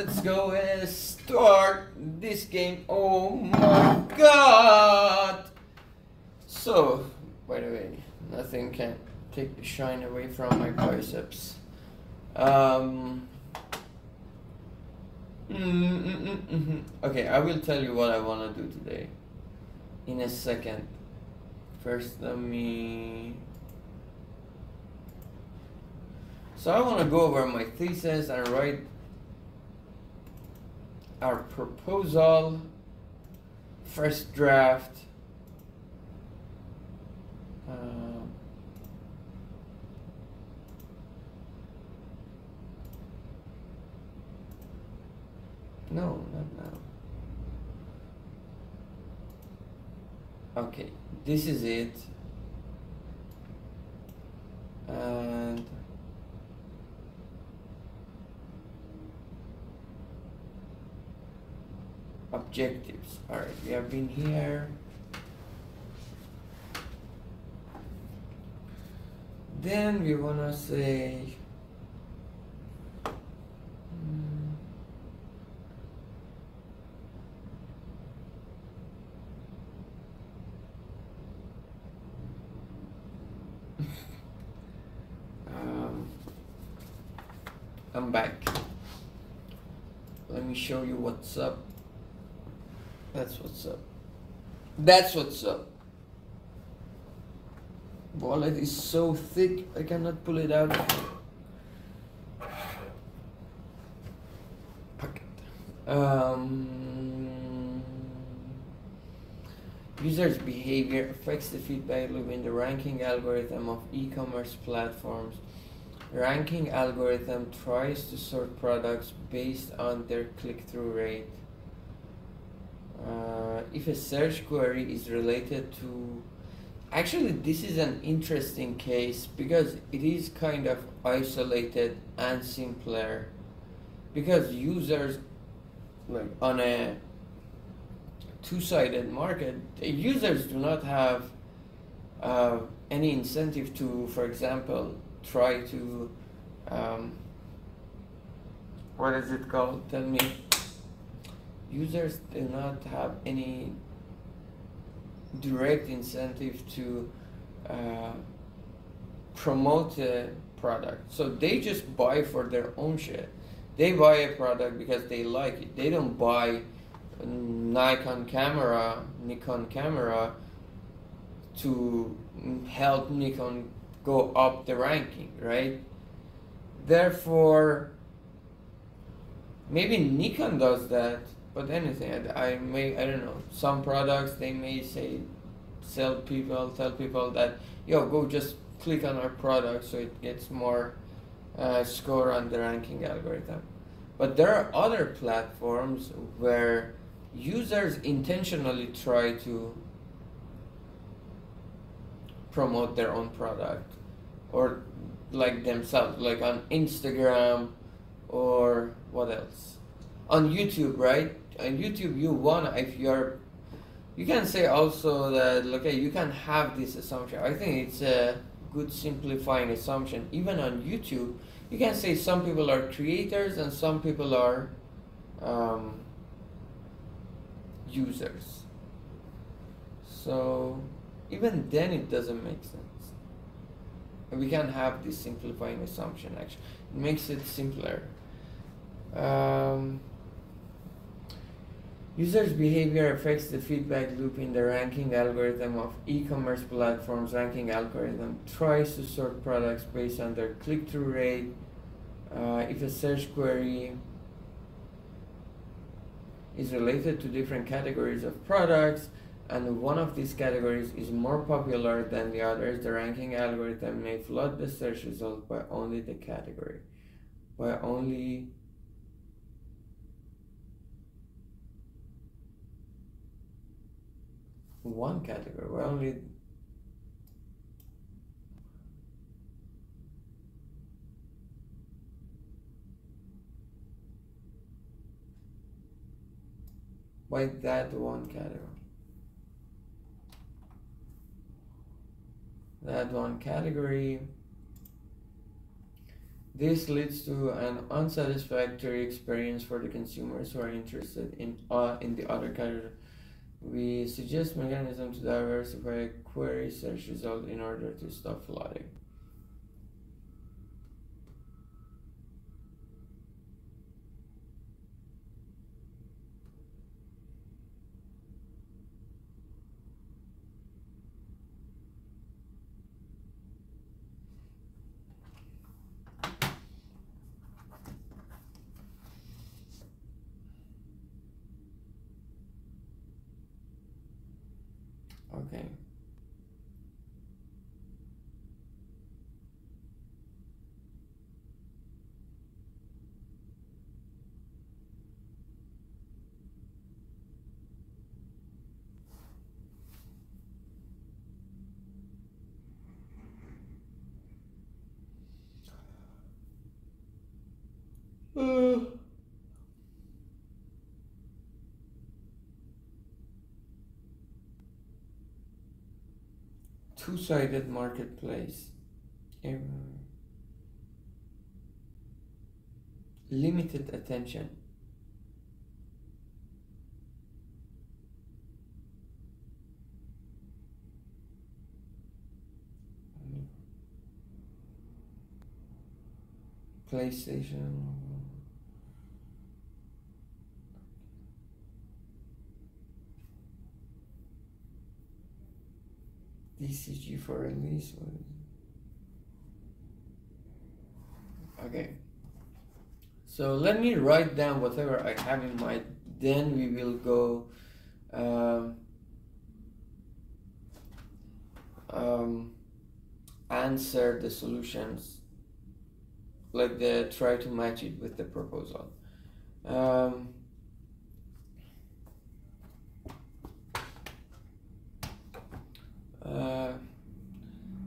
let's go and start this game. Oh my god! So, by the way, nothing can take the shine away from my biceps. Okay, I will tell you what I want to do today in a second. First, let me... So I want to go over my thesis and write our proposal, first draft. No, not now. Okay, this is it. And objectives. All right, we have been here. Then we want to say I'm back. Let me show you what's up. That's what's up. That's what's up. Wallet is so thick I cannot pull it out. Pocket. Users' behavior affects the feedback loop in the ranking algorithm of e-commerce platforms. Ranking algorithm tries to sort products based on their click-through rate. If a search query is related to... Actually, this is an interesting case because it is kind of isolated and simpler. Because users, like on a two-sided market, the users do not have any incentive to, for example, try to what is it called? Tell me. Users do not have any direct incentive to promote a product, so they just buy for their own shit. They buy a product because they like it. They don't buy a Nikon camera to help Nikon go up the ranking, right? Therefore, maybe Nikon does that, but anything, I don't know, some products they may say, tell people that, yo, go just click on our product so it gets more score on the ranking algorithm. But there are other platforms where users intentionally try to promote their own product, or like themselves, like on Instagram, or what else? On YouTube, right? On YouTube, you can say also that, okay, you can have this assumption. I think it's a good simplifying assumption. Even on YouTube, you can say some people are creators and some people are users. So even then it doesn't make sense. We can have this simplifying assumption. Actually, it makes it simpler. Users' behavior affects the feedback loop in the ranking algorithm of e-commerce platforms. Ranking algorithm tries to sort products based on their click-through rate. If a search query is related to different categories of products, and one of these categories is more popular than the others, the ranking algorithm may flood the search result by only the category. By only one category. By only by that one category. That one category This leads to an unsatisfactory experience for the consumers who are interested in the other category. We suggest mechanisms to diversify query search result in order to stop flooding. Okay. Two-sided marketplace. Limited attention. PlayStation. DCG for release. Okay. So let me write down whatever I have in mind. Then we will go answer the solutions, like try to match it with the proposal.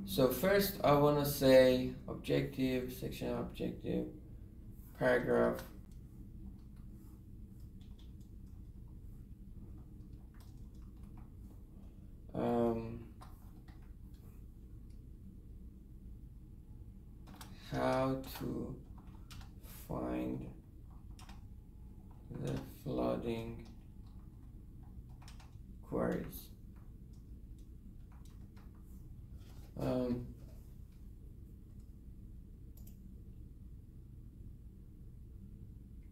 So first I want to say objective, section objective, paragraph, how to find the flooding queries.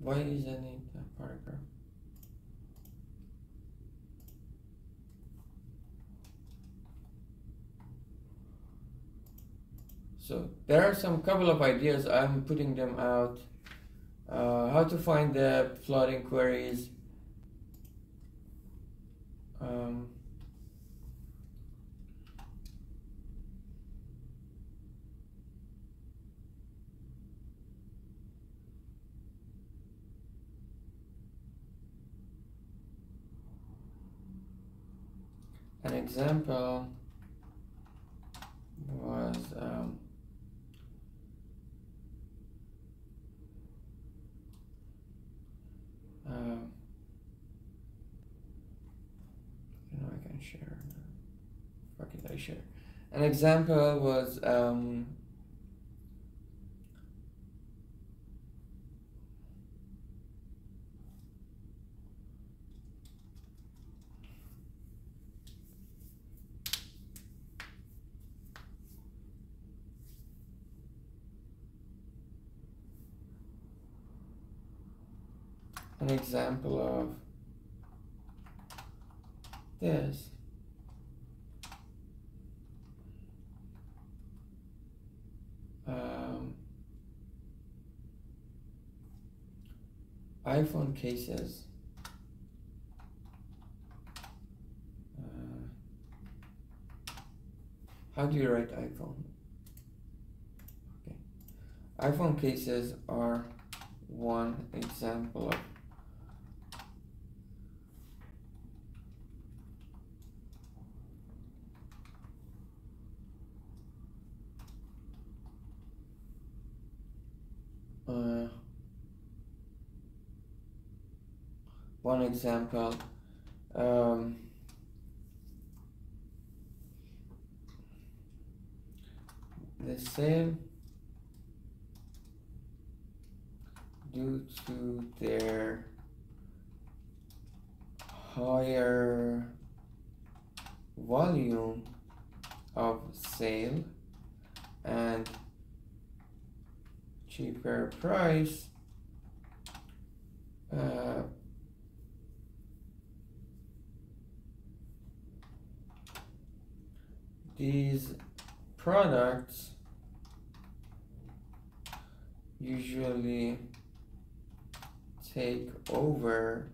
Why isn't it a paragraph? So there are some couple of ideas. I'm putting them out. How to find the flooding queries. An example was I can share. What can I share? An example was of this. iPhone cases. How do you write iPhone? Okay. iPhone cases are one example of one example. The sale due to their higher volume of sale and cheaper price, these products usually take over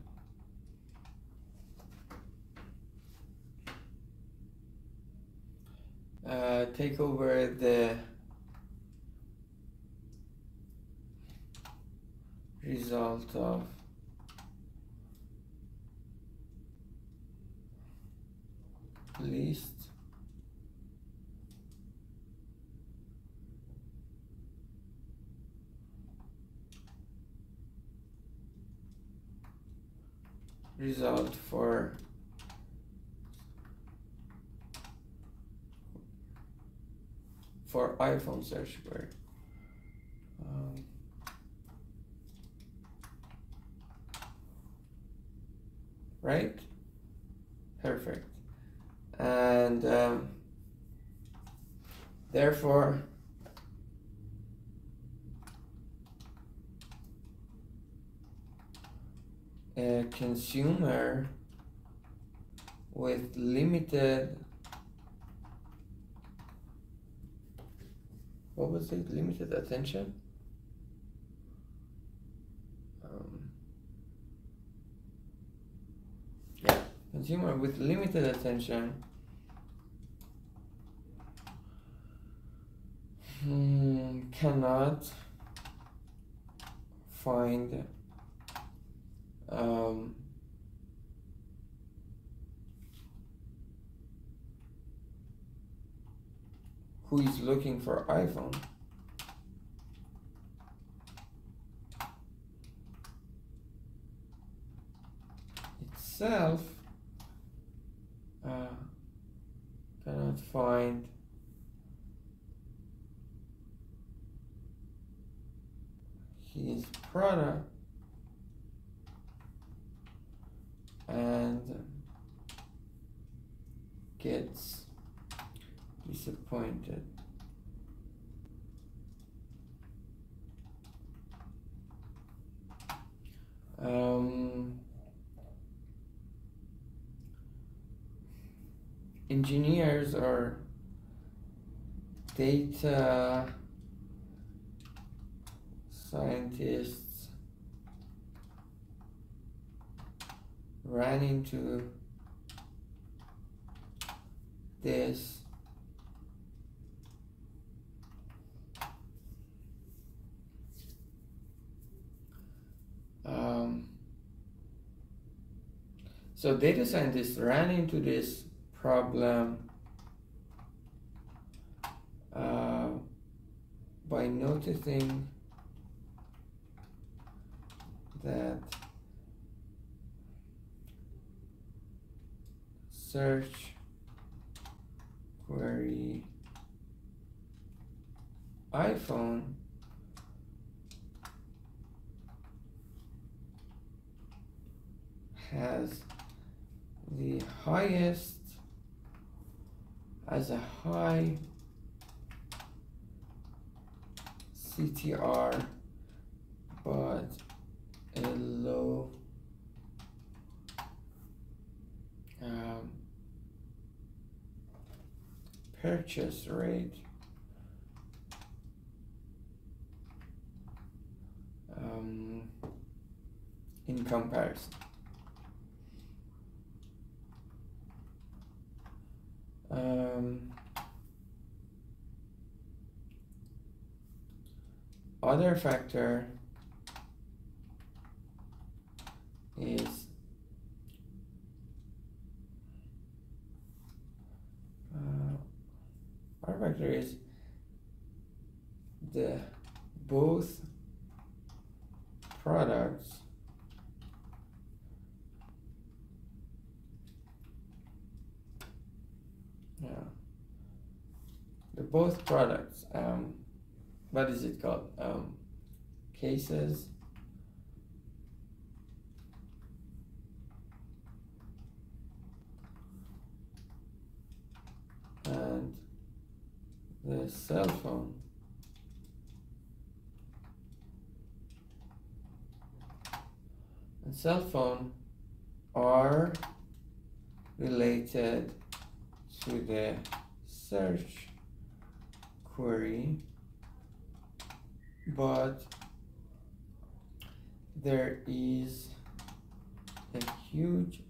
the result of least result for iPhone search query. Right? Perfect. And therefore, a consumer with limited, what was it? Limited attention? Yeah, consumer with limited attention cannot find who is looking for iPhone. Itself cannot find his product and gets disappointed. Engineers or data scientists ran into this so data scientists ran into this problem by noticing that search query iPhone has the highest, as a high CTR but a low purchase rate. In comparison. Other factor is the both products what is it called, cases the cell phone and cell phone are related to the search query, but there is a huge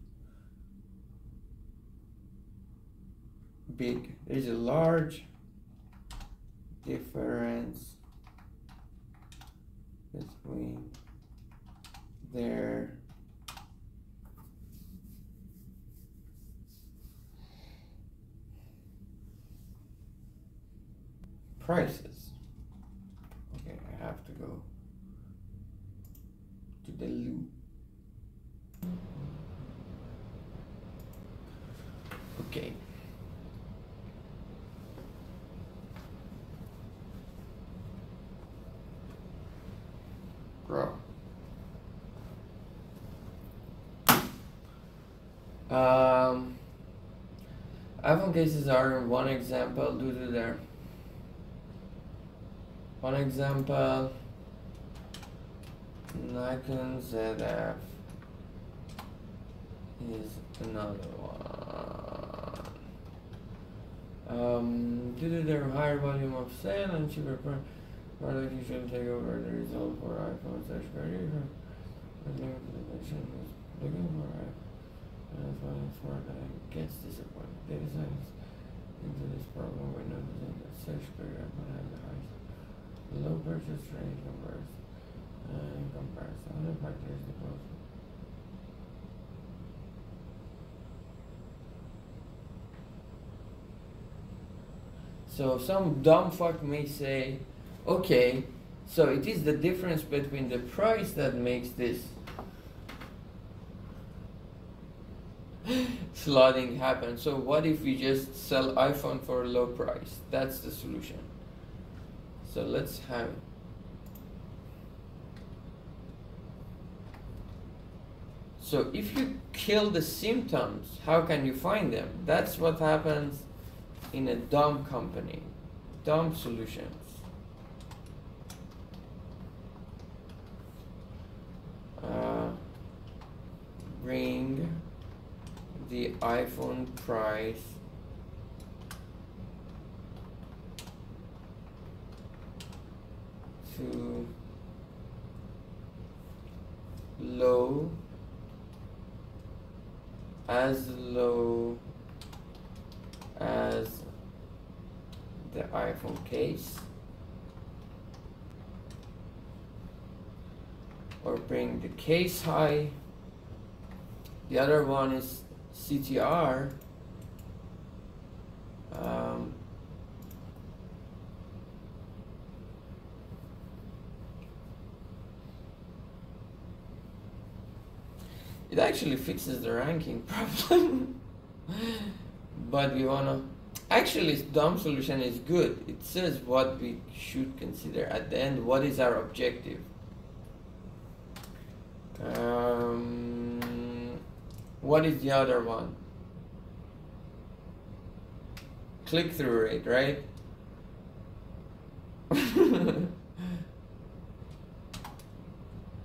there's a large difference between their prices. Okay, I have to go to the loop. Okay. Bro. iPhone cases are one example due to their one example. Nikon ZF is another one. Due to their higher volume of sale and cheaper product usually take over the result for iPhone search query. Looking for it. That's why it's smart that gets disappointed. Data science into this problem we're noticing that search query iPhone has the highest low purchase rate in comparison. Other factors the most. So some dumb fuck may say, okay, so it is the difference between the price that makes this slotting happen. So what if we just sell iPhone for a low price? That's the solution. So let's have it. So if you kill the symptoms, how can you find them? That's what happens in a dumb company, dumb solutions. Bring the iPhone price to low as the iPhone case, or bring the case high. The other one is CTR. It actually fixes the ranking problem. But we wanna actually dumb solution is good. It says what we should consider at the end. What is our objective? What is the other one? Click-through rate, right?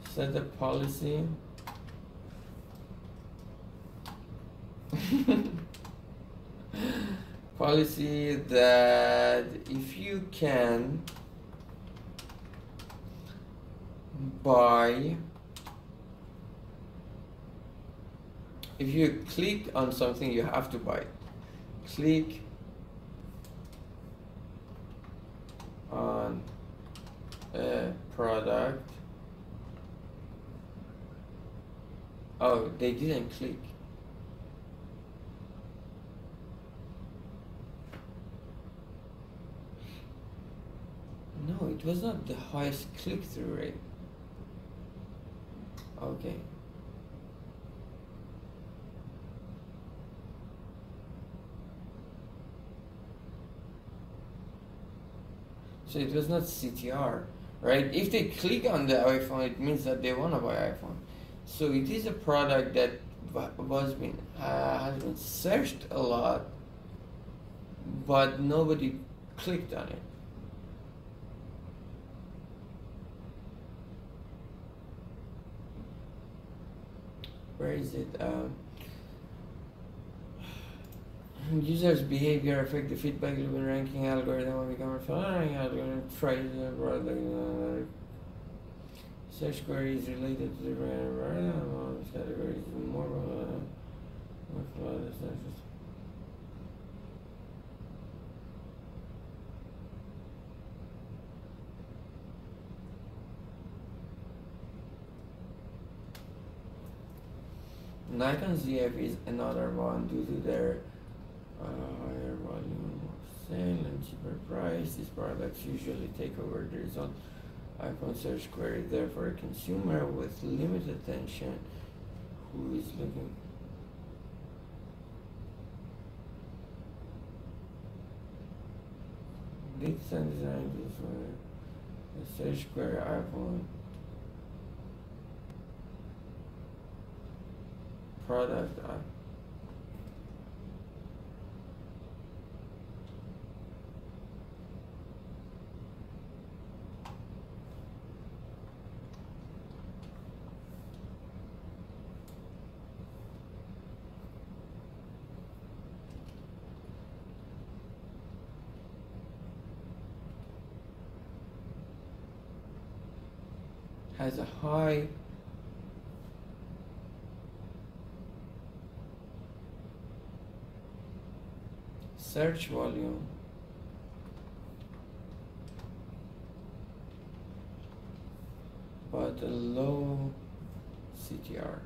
Set the policy. Policy that if you can buy, if you click on something, you have to buy it. Click on a product. Oh, they didn't click. No, it was not the highest click-through rate. Okay. So it was not CTR, right? If they click on the iPhone, it means that they want to buy iPhone. So it is a product that has been searched a lot, but nobody clicked on it. Where is it? Users' behavior affect the feedback loop and ranking algorithm when become a following algorithm tries search queries related to the categories more searches. Nikon ZF is another one due to their higher volume of sale and cheaper price. These products usually take over the result. iPhone search query, therefore a consumer with limited attention who is looking. Data design for the search query iPhone product has a high search volume but a low CTR.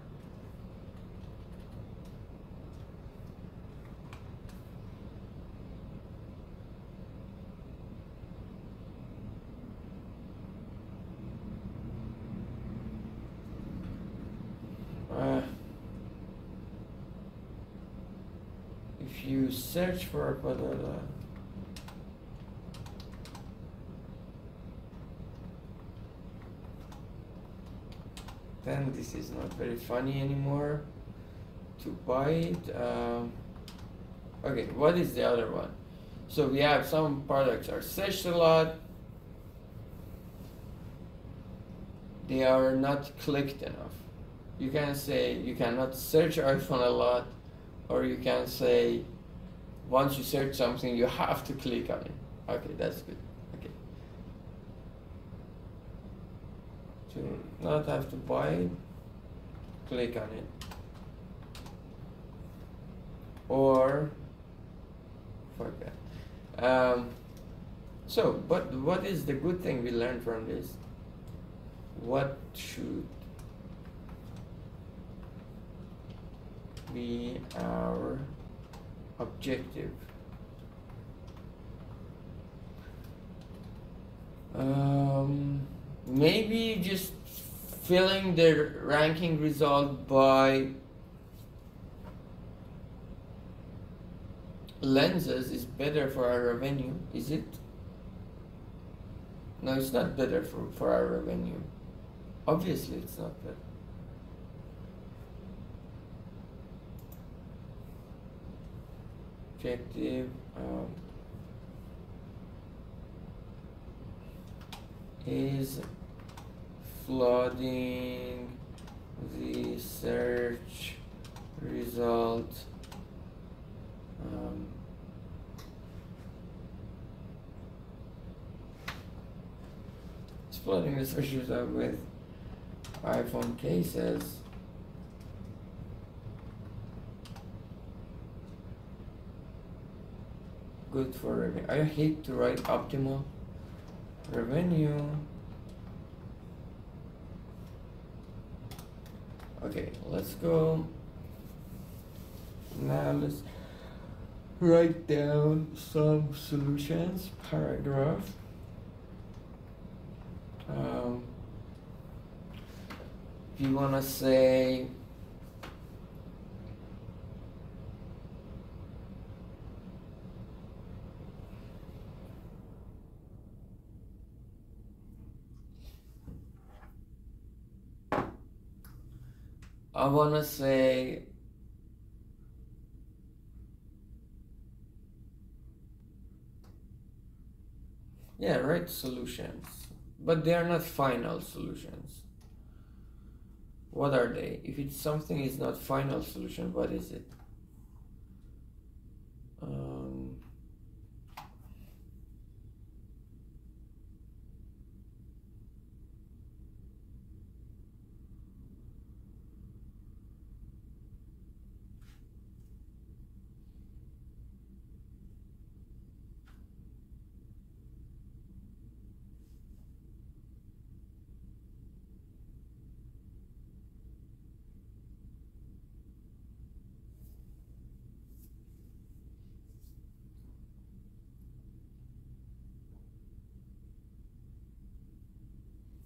If you search for a then this is not very funny anymore to buy it. Okay, what is the other one? So we have some products are searched a lot, they are not clicked enough. You can say you cannot search iPhone a lot, or you can say once you search something you have to click on it. Okay, that's good. Okay. To not have to buy it, click on it. Or fuck that. But what is the good thing we learned from this? What should be our objective? Maybe just filling the ranking result by lenses is better for our revenue, is it? No, it's not better for our revenue. Obviously it's not better. Objective is flooding the search result it's flooding the search result with iPhone cases. Good for revenue. I hate to write optimal revenue. Okay, let's go. Now let's write down some solutions. Paragraph. If you wanna say I wanna say Yeah, right, solutions. But they are not final solutions. What are they? If it's something is not final solution, what is it? Um,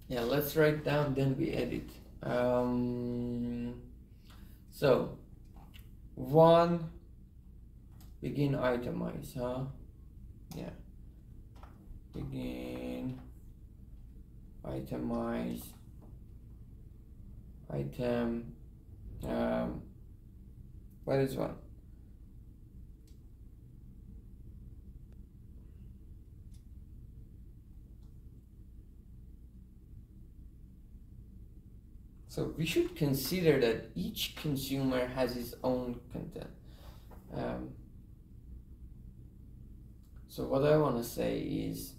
yeah, let's write down, then we edit. So, one, begin itemize, huh? Yeah. Begin itemize item. What is one? So we should consider that each consumer has his own content. So what I want to say is,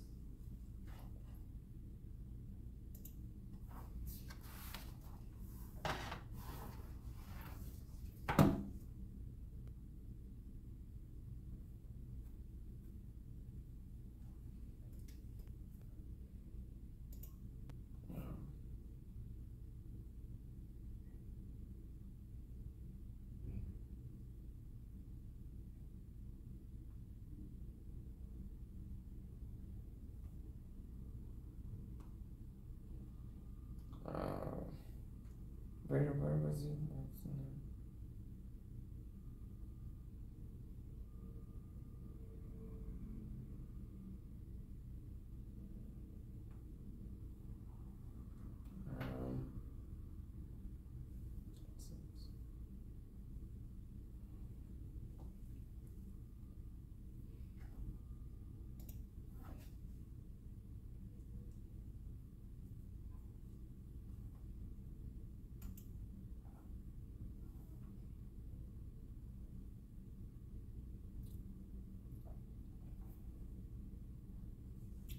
where was it?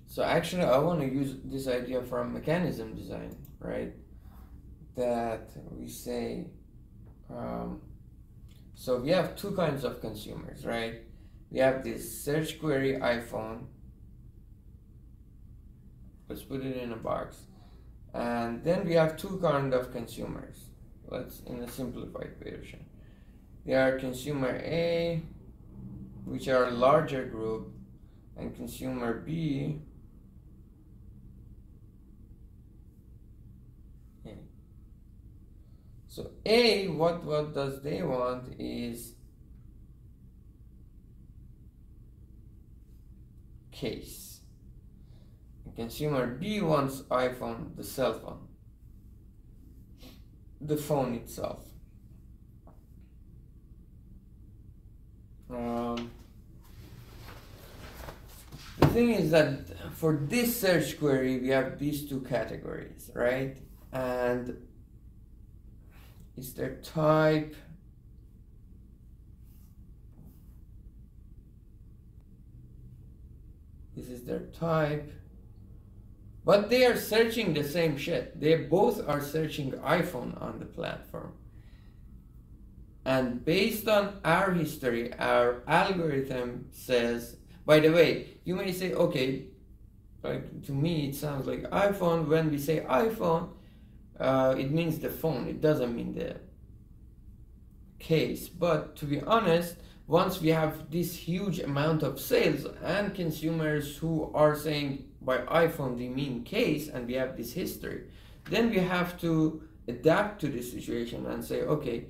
So actually, I want to use this idea from mechanism design, right? That we say, so we have two kinds of consumers, right? We have this search query iPhone. Let's put it in a box. And then we have two kind of consumers. Let's in a simplified version. They are consumer A, which are a larger group, and consumer B. So A, what does they want is case. And consumer B wants iPhone, the cell phone, the phone itself. The thing is that for this search query, we have these two categories, right? And is their type. This is their type. But they are searching the same shit. They both are searching iPhone on the platform. And based on our history, our algorithm says, by the way, you may say, okay, like to me it sounds like iPhone. When we say iPhone, it means the phone. It doesn't mean the case. But to be honest, once we have this huge amount of sales and consumers who are saying by iPhone they mean case, and we have this history, then we have to adapt to this situation and say, okay,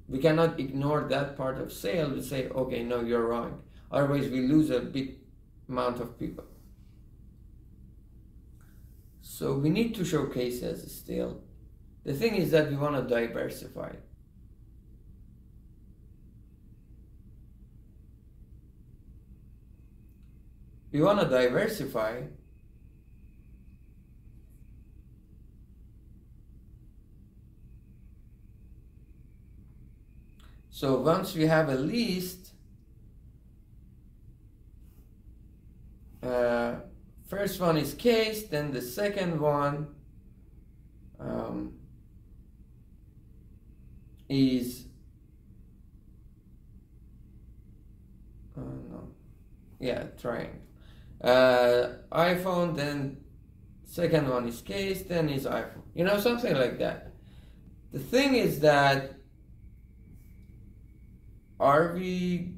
we cannot ignore that part of sale. We say, okay, no, you're wrong. Otherwise, we lose a big amount of people. So we need to show cases still. The thing is that we want to diversify. you want to diversify. So once we have a list, first one is case, then the second one is no, yeah, triangle. iPhone, then second one is case, then is iPhone. You know, something like that. The thing is that, are we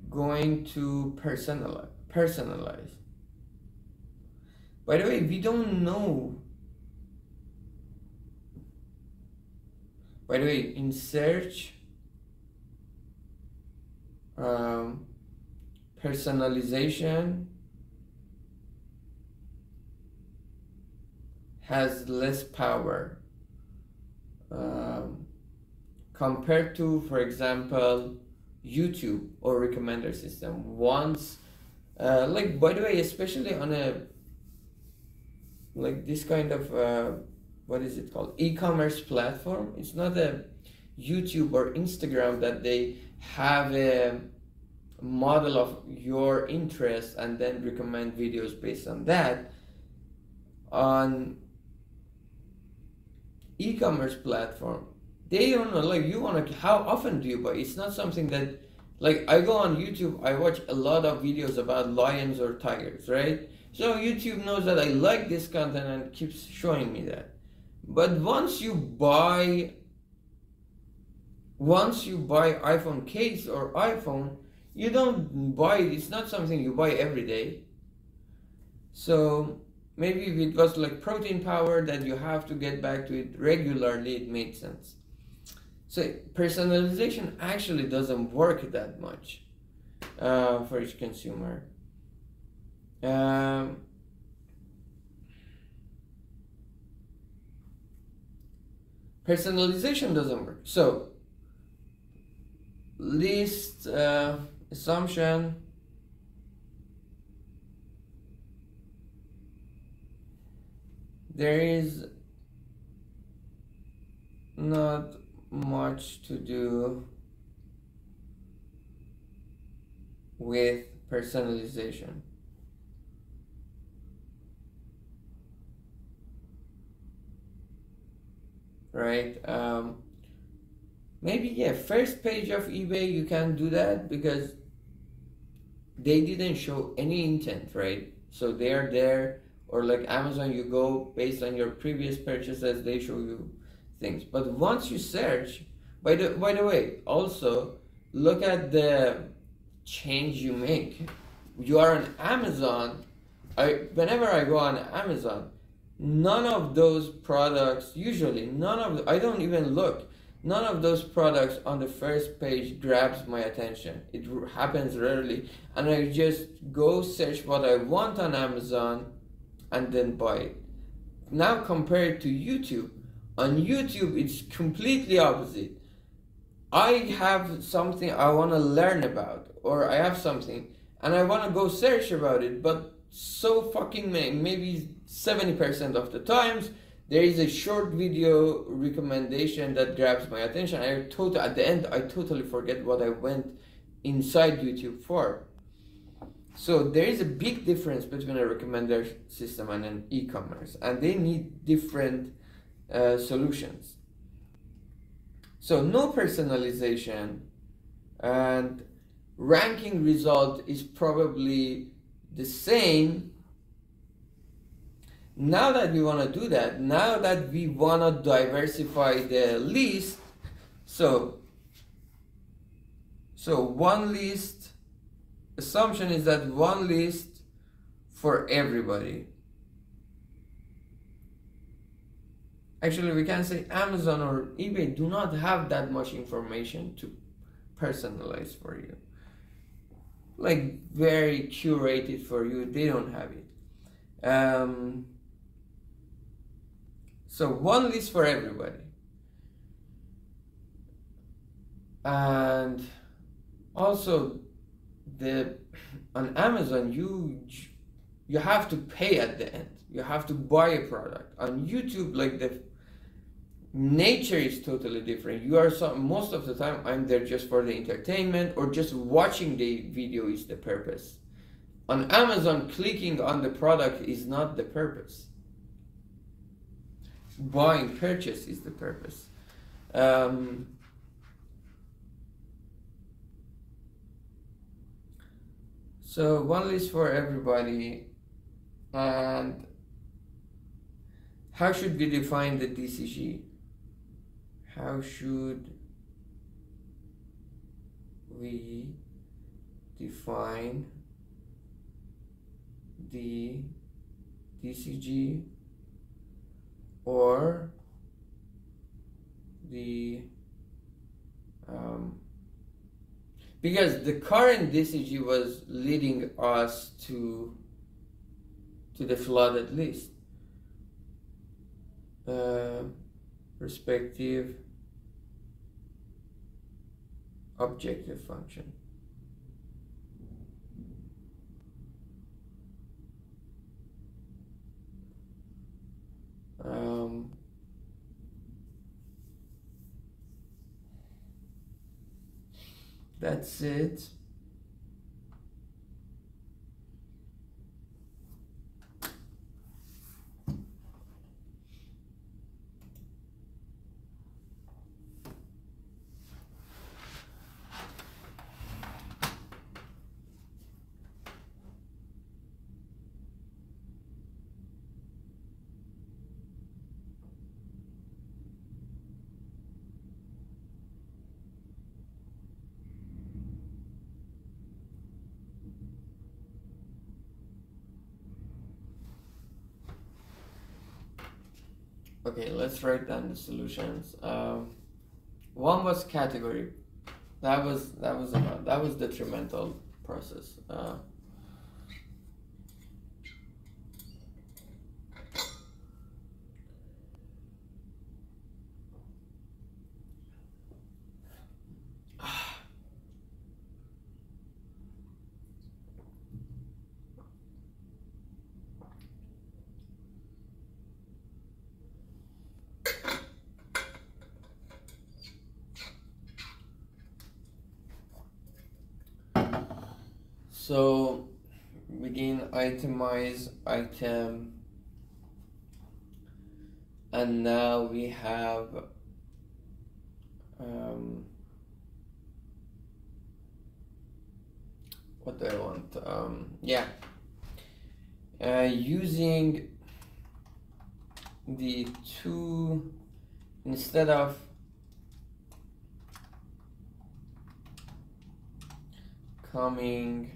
going to personalize? By the way, we don't know. By the way, in search, personalization has less power compared to, for example, YouTube or recommender system. Once, like, by the way, especially on a, like, this kind of, what is it called? E-commerce platform. It's not a YouTube or Instagram that they have a model of your interest and then recommend videos based on that. On e-commerce platform, they don't know, like, you want to, how often do you buy? It's not something that, like, I go on YouTube, I watch a lot of videos about lions or tigers, right? So YouTube knows that I like this content and keeps showing me that. But once you buy iPhone case or iPhone, you don't buy it. It's not something you buy every day. So maybe if it was like protein powder that you have to get back to it regularly, it made sense. So personalization actually doesn't work that much for each consumer. Personalization doesn't work. So list assumption, there is not much to do with personalization. Right? Maybe, yeah, first page of eBay you can do that because they didn't show any intent, right? So they are there, or like Amazon, you go based on your previous purchases, they show you things. But once you search, by the way, also look at the change you make. You are on Amazon. Whenever I go on Amazon, none of those products, usually I don't even look, none of those products on the first page grabs my attention. It happens rarely, and I just go search what I want on Amazon and then buy it. Now compared to YouTube, on YouTube it's completely opposite. I have something I want to learn about, or I have something and I want to go search about it, but so fucking maybe 70% of the times there is a short video recommendation that grabs my attention. At the end I totally forget what I went inside YouTube for. So there is a big difference between a recommender system and an e-commerce, and they need different solutions. So no personalization, and ranking result is probably the same. Now that we want to do that, now that we want to diversify the list, so one list, assumption is that one list for everybody. Actually, we can say Amazon or eBay do not have that much information to personalize for you. Like very curated for you, they don't have it. So one list for everybody. And also on Amazon, you have to pay at the end. You have to buy a product. On YouTube, like the nature is totally different. You are most of the time I'm there just for the entertainment, or just watching the video is the purpose. On Amazon, clicking on the product is not the purpose. Buying, purchase is the purpose. So one list for everybody. And how should we define the DCG? How should we define the DCG or the because the current DCG was leading us to the flooded list. Respective objective function. That's it. Okay, let's write down the solutions. One was category. That was detrimental process. So begin itemize item, and now we have what do I want? Using the two, instead of coming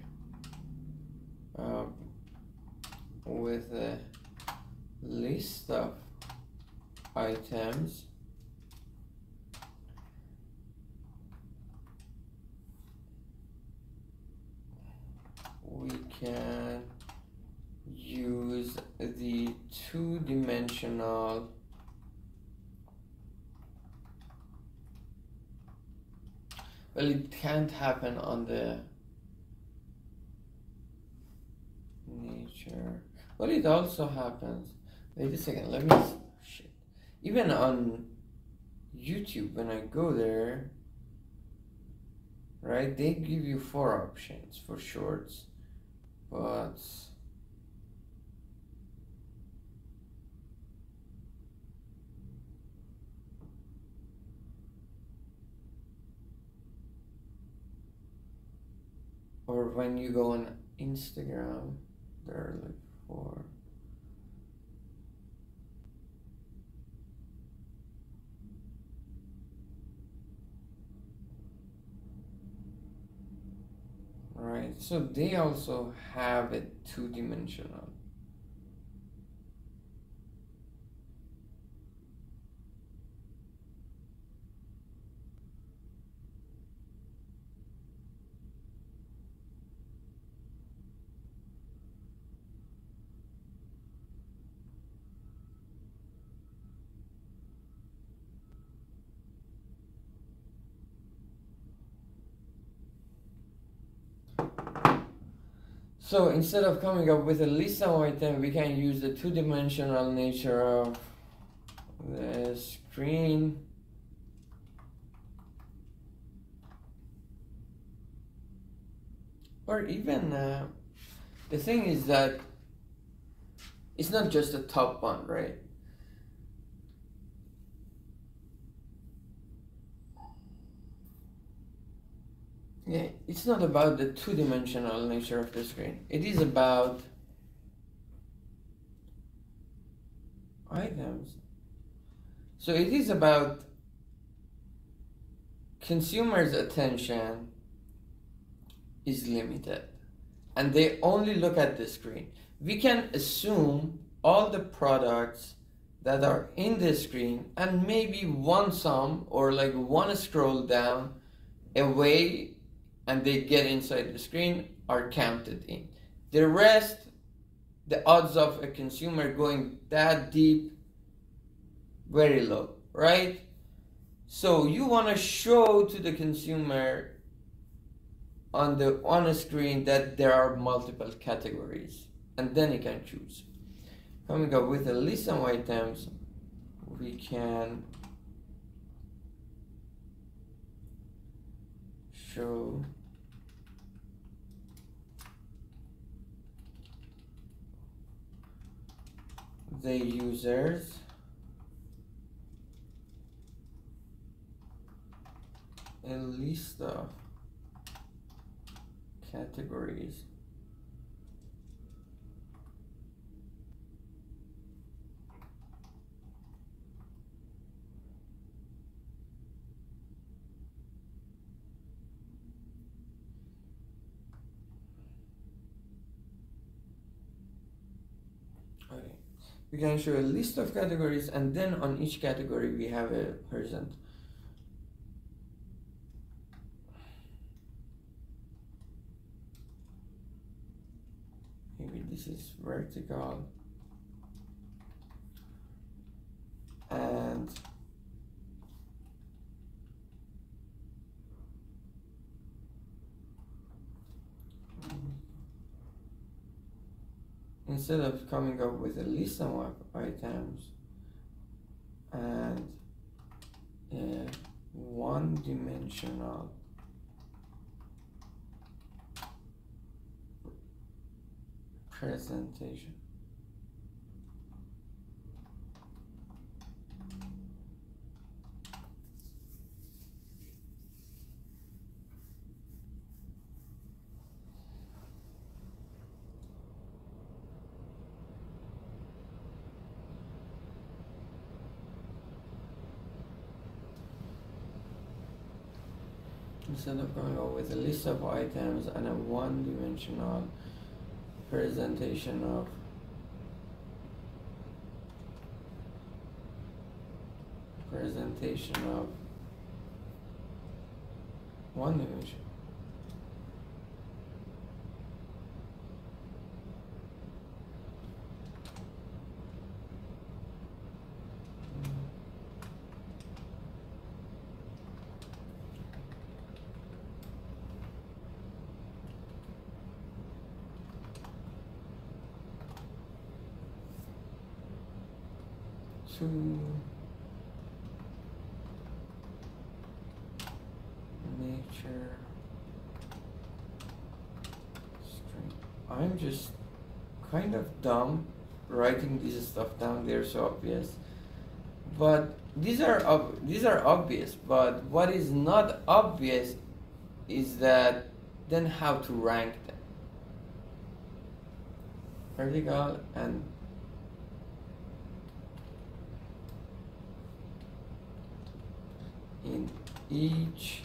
with a list of items, we can use the two-dimensional well, it can't happen on the nature. Well, it also happens. Wait a second, let me shit. Even on YouTube, when I go there, right, they give you 4 options for shorts, but or when you go on Instagram, there are like 4. Right, so they also have it two-dimensional. So instead of coming up with a list of items, we can use the two-dimensional nature of the screen. Or even, the thing is that it's not just the top one, right? Yeah, it's not about the two-dimensional nature of the screen. It is about items. So it is about consumers' attention is limited and they only look at the screen. We can assume all the products that are in the screen and maybe one sum or like one scroll down away and they get inside the screen are counted in. The rest, the odds of a consumer going that deep, very low, right? So you want to show to the consumer on a screen that there are multiple categories and then you can choose. Coming up with a list of items, we can show the users a list of categories we can show a list of categories and then on each category we have a percent. Maybe this is vertical and instead of coming up with a list of items and a one-dimensional presentation. Instead of going over with a list of items and a one-dimensional presentation of one dimension. To nature string. I'm just kind of dumb writing this stuff down. They're so obvious, but these are obvious. But what is not obvious is that then how to rank them. Vertical and in each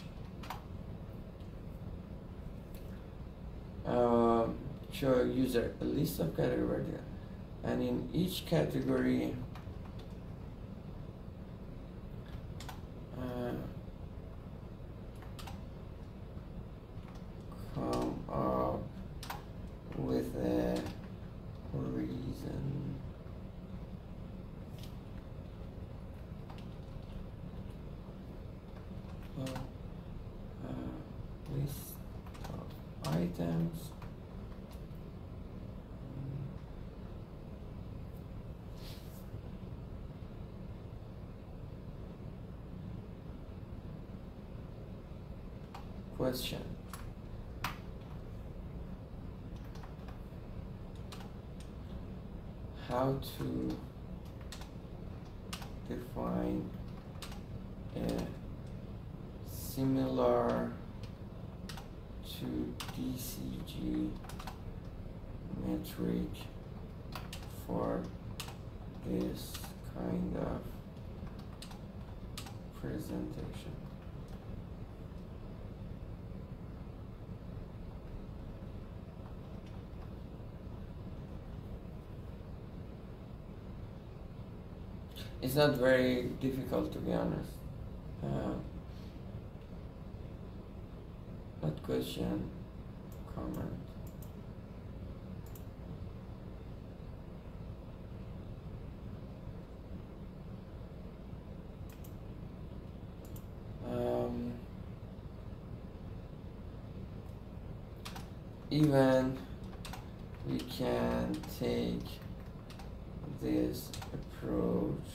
show user a list of categories and in each category come up with a reason list of items question. How to define a similar to DCG metric for this kind of presentation. It's not very difficult, to be honest. Not question, comment. Even we can take this approach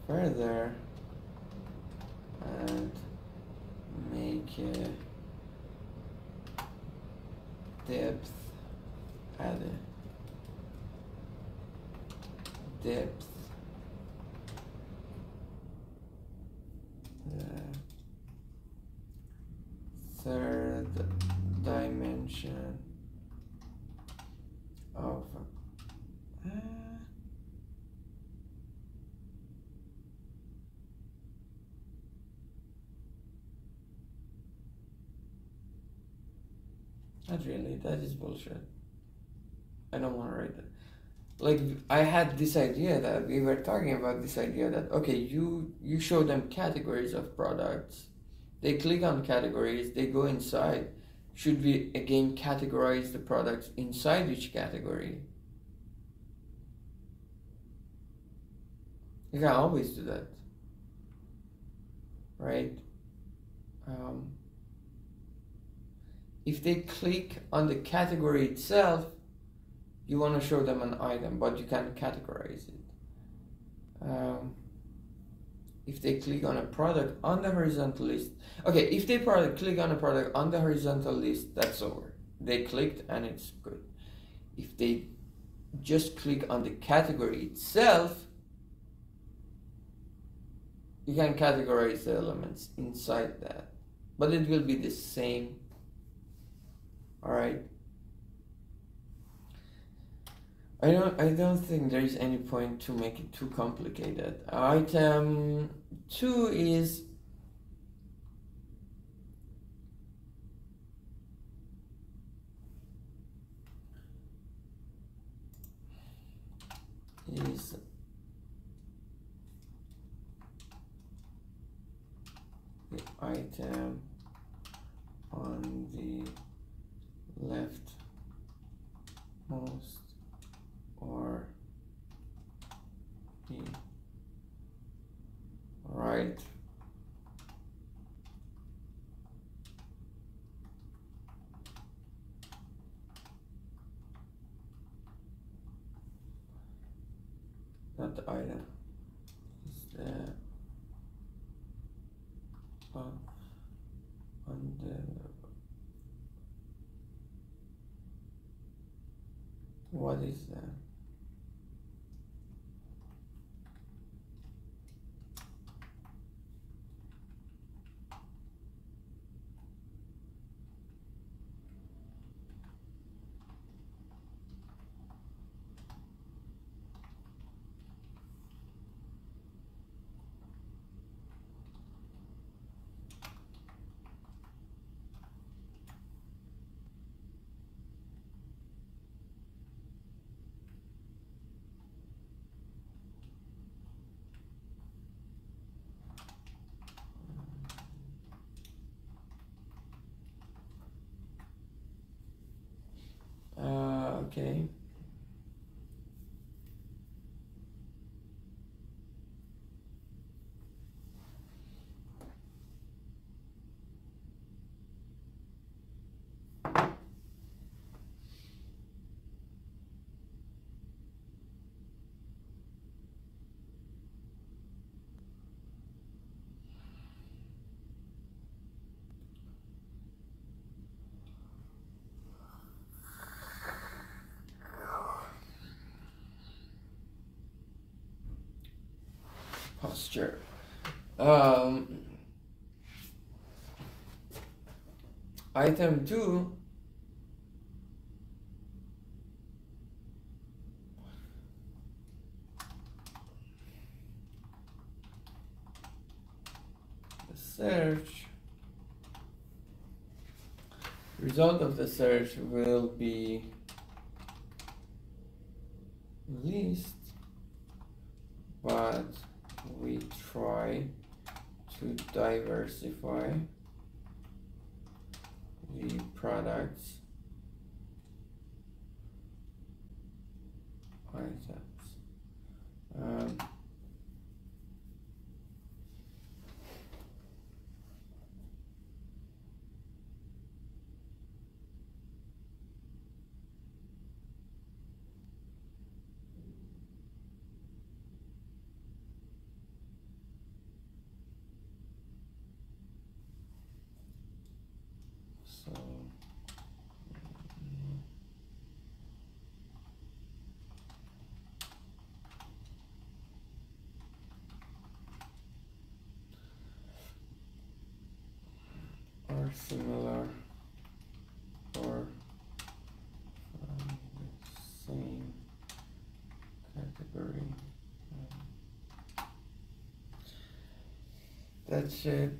further and make a depth, add a depth, third dimension of not really, that is bullshit. I don't want to write that. Like, I had this idea that we were talking about this idea that, okay, you show them categories of products, they click on categories, they go inside. Should we again categorize the products inside each category? You can always do that, right? If they click on the category itself, you want to show them an item, but you can't categorize it. If they click on a product on the horizontal list, okay, if they click on a product on the horizontal list, that's over. They clicked and it's good. If they just click on the category itself, you can categorize the elements inside that, but it will be the same. All right. I don't think there is any point to make it too complicated. Item 2 is the item on the leftmost or the right not the item, it's the on the what is that? Okay. posture. Item 2, the search. Result of the search will be list, but we try to diversify the products items. So are similar or from the same category. That's it.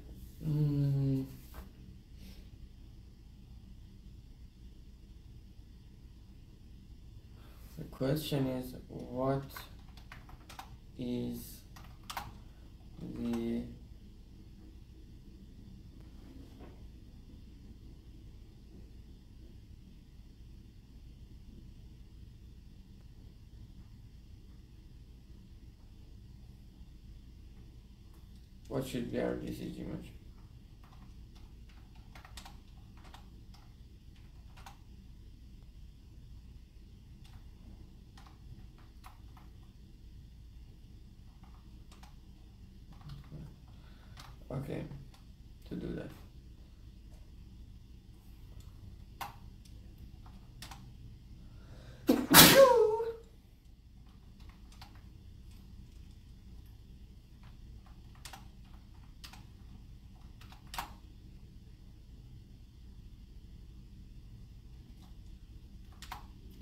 The question is, what is the what should be our decision image? Okay, to do that.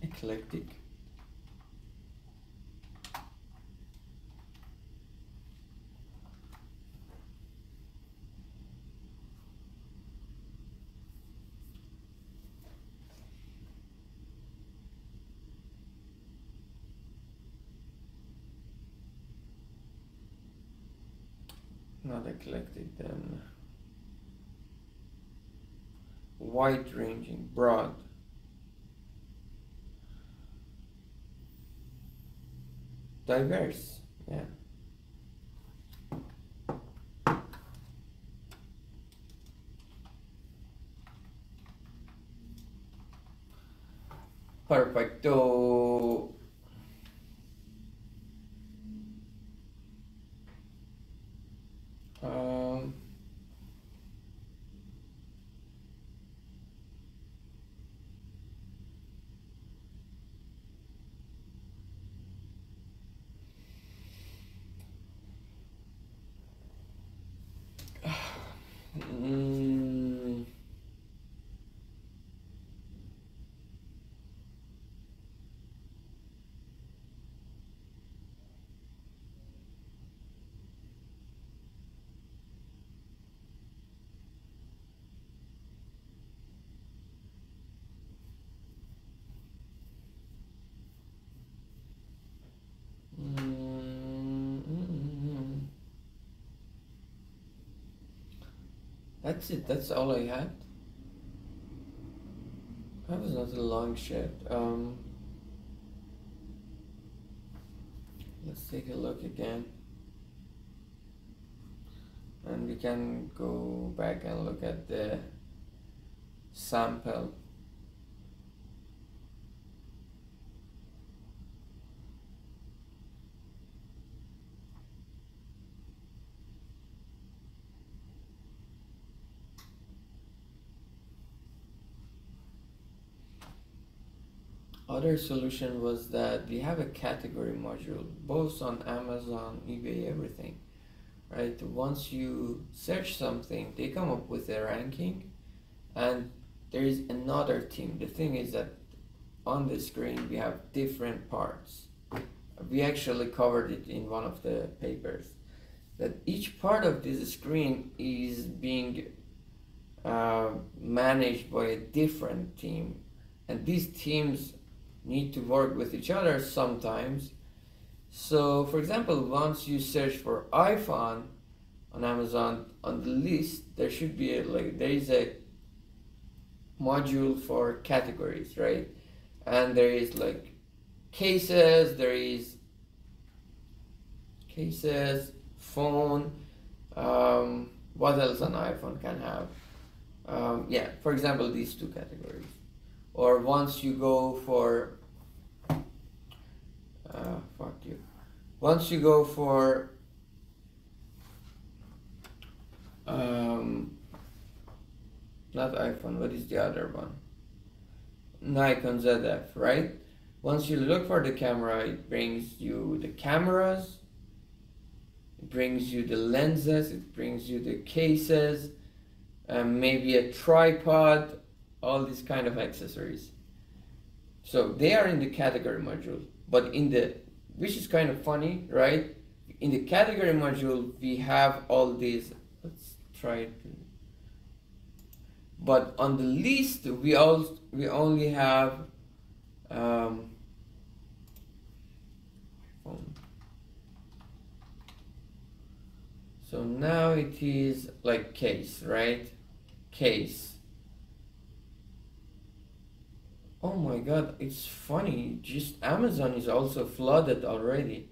Eclectic. Not eclectic, then wide ranging, broad. Diverse, yeah. Perfecto. That's it. That's all I had. That was not a long shift. Let's take a look again. And we can go back and look at the sample. Other solution was that we have a category module, both on Amazon, eBay, everything. right? Once you search something, they come up with a ranking, and there is another team. The thing is that on the screen we have different parts. We actually covered it in one of the papers, that each part of this screen is being managed by a different team, and these teams need to work with each other sometimes. So for example, once you search for iPhone on Amazon, on the list there should be there is a module for categories, right? And there is like cases, there is cases, phone, what else an iPhone can have? Yeah, for example, these two categories. Or once you go for fuck you. Once you go for not iPhone, what is the other one? Nikon ZF, right? Once you look for the camera, it brings you the cameras, it brings you the lenses, it brings you the cases, maybe a tripod, all these kind of accessories. So they are in the category module, but in the, which is kind of funny, right? In the category module, we have all these, let's try it. But on the list, we only have so now it is like case, right? Case. Oh my god, it's funny, just Amazon is also flooded already.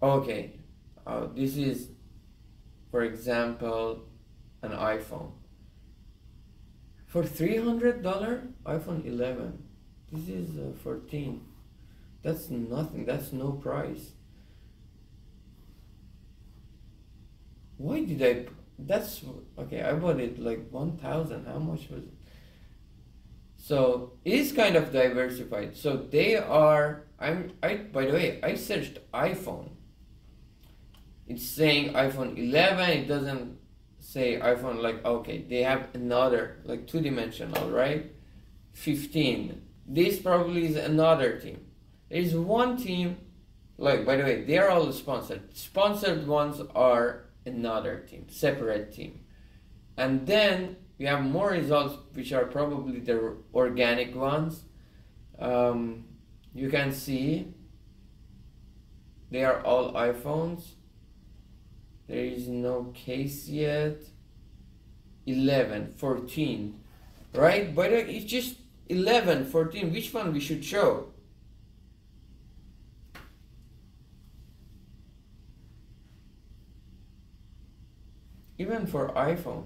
Okay, this is, for example, an iPhone. For $300, iPhone 11. This is 14. That's nothing, that's no price. Why did I, that's, okay, I bought it like 1,000, how much was it? So it is kind of diversified. So they are, by the way, I searched iPhone. It's saying iPhone 11, it doesn't say iPhone, like, okay, they have another, like two-dimensional, right? 15. This probably is another team. There is one team, like, by the way, they are all sponsored. Sponsored ones are another team, separate team. And then we have more results, which are probably the organic ones. You can see they are all iPhones. There is no case yet. 11, 14, right? But it's just 11, 14. Which one we should show? Even for iPhone.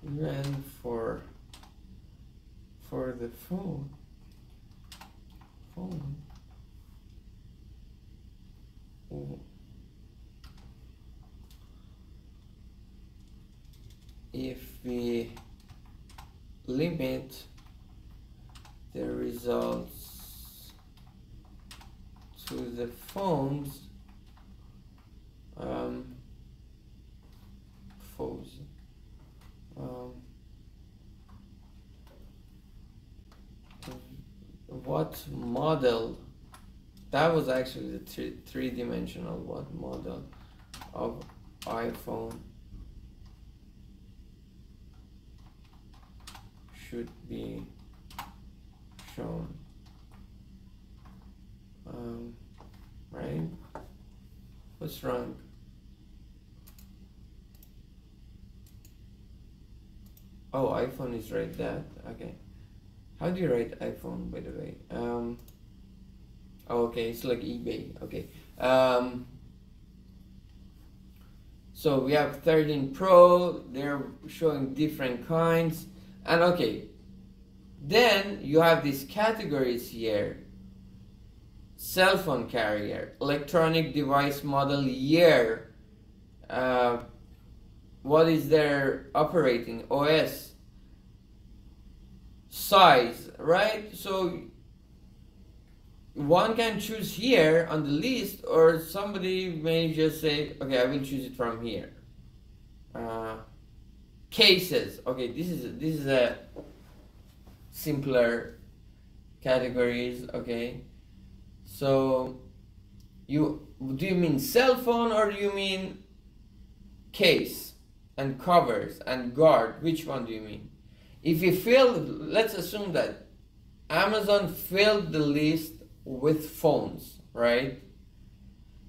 Even for the phone. Oh. If we limit the results to the phones, phones. What model? That was actually the three-dimensional. What model of iPhone should be shown? Right? What's wrong? Oh, iPhone is right that. Okay. How do you write iPhone, by the way? Oh, okay, it's like eBay. Okay. So we have 13 Pro, they're showing different kinds. And okay, then you have these categories here. Cell phone carrier, electronic device model year, what is their operating OS, size, right? So one can choose here on the list, or somebody may just say, okay, I will choose it from here. Cases, okay, this is a simpler categories. Okay, so do you mean cell phone, or do you mean case and covers and guard? Which one do you mean? If you let's assume that Amazon filled the list with phones, right?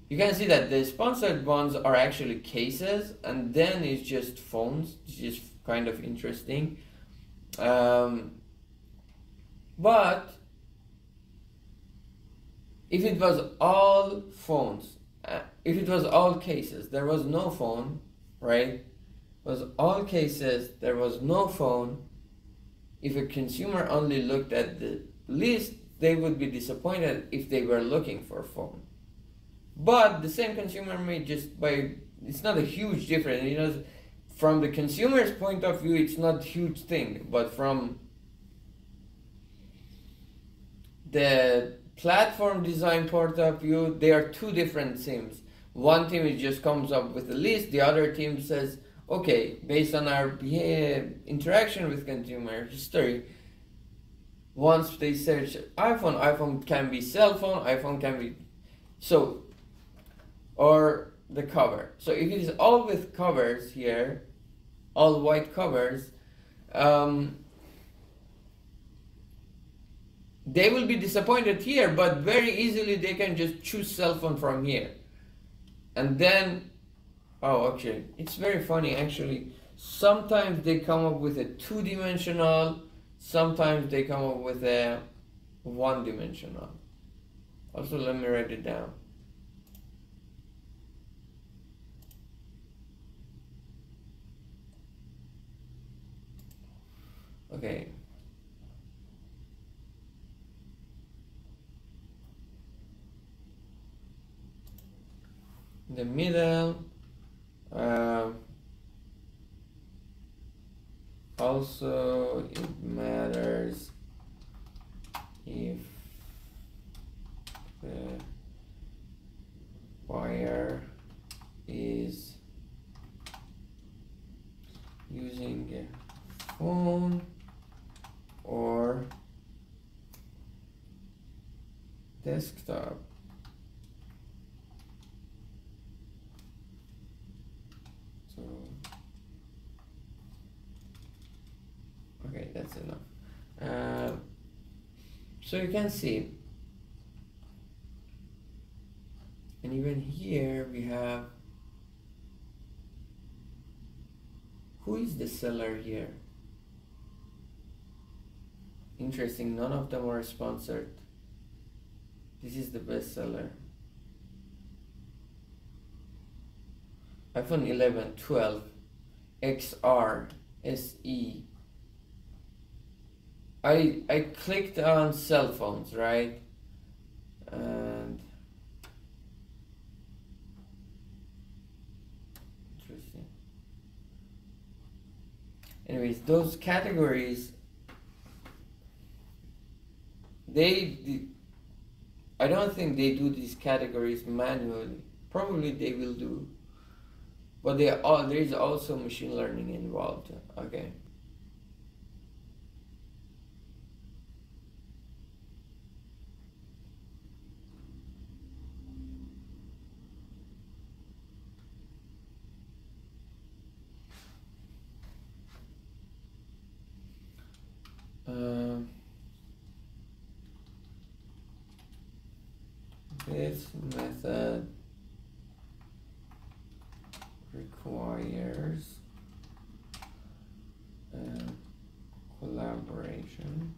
You can see that the sponsored ones are actually cases, and then it's just phones, which is kind of interesting. But if it was all phones, if it was all cases, there was no phone, right? It was all cases, there was no phone. If a consumer only looked at the list, they would be disappointed if they were looking for a phone. But the same consumer may just buy, it's not a huge difference, you know, from the consumer's point of view, it's not a huge thing, but from the platform design point of view, they are two different teams. One team is just comes up with a list, the other team says, okay, based on our interaction with consumer history, once they search iPhone can be cell phone, iPhone can be, so, or the cover. So if it is all with covers here, all white covers, they will be disappointed here, but very easily they can just choose cell phone from here. And then, oh, okay, it's very funny actually. Sometimes they come up with a two-dimensional, sometimes they come up with a one-dimensional. Also, let me write it down. Okay. In the middle, also it matters if the buyer is using a phone or desktop. So, okay, that's enough. So you can see, and even here we have, who is the seller here? Interesting, none of them are sponsored. This is the best seller. iPhone 11, 12, XR, SE. I clicked on cell phones, right? And interesting. Anyways, those categories, I don't think they do these categories manually. Probably they will do, but there is also machine learning involved. Okay. This method requires collaboration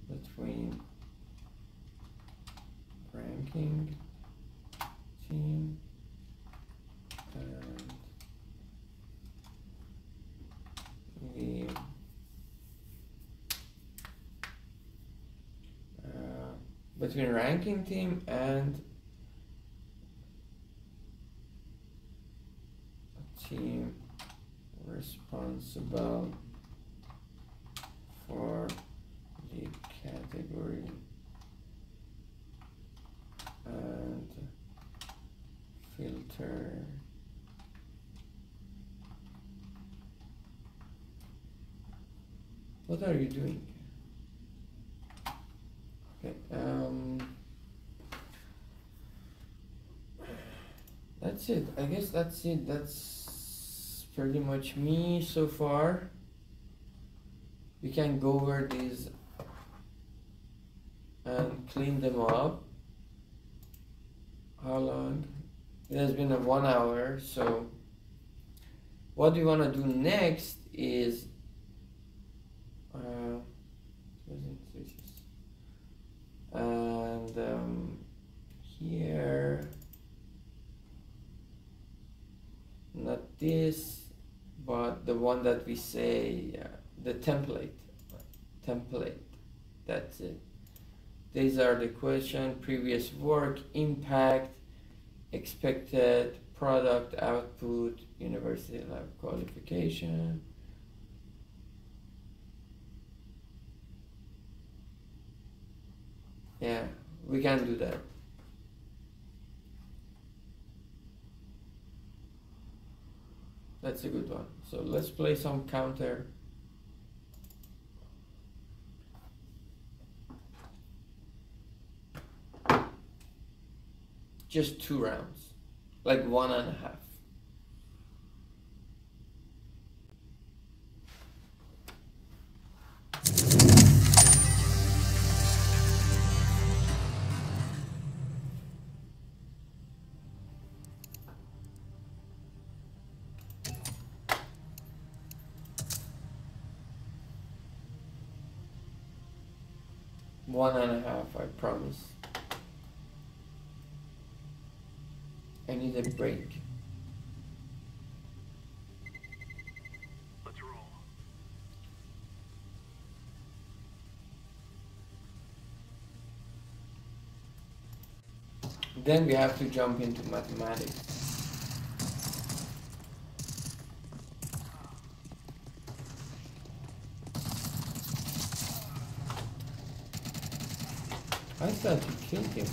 between ranking team between ranking team and team responsible for the category and filter what are you doing? Okay, that's it. I guess that's it. That's pretty much me so far. We can go over these and clean them up. How long? It has been 1 hour, so what we want to do next is and here, not this, but the one that we say, the template, that's it. These are the question: previous work, impact, expected product output, university level qualification. Yeah, we can do that. That's a good one. So let's play some counter. Just 2 rounds, like 1.5. One and a half, I promise. I need a break. Let's roll. Then we have to jump into mathematics. I thought you killed him.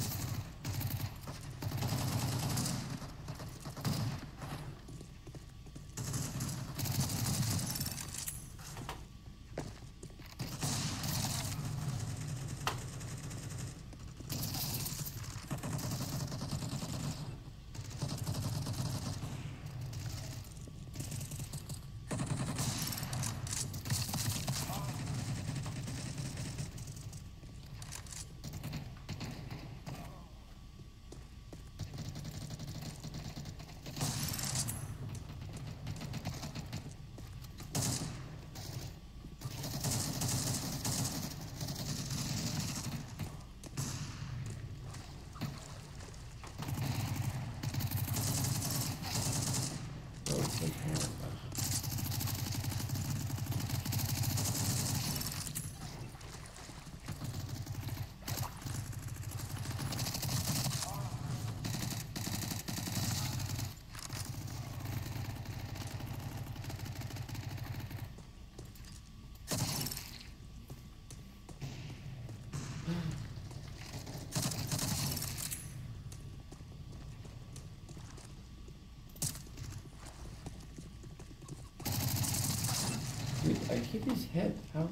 Dude, I hit his head. How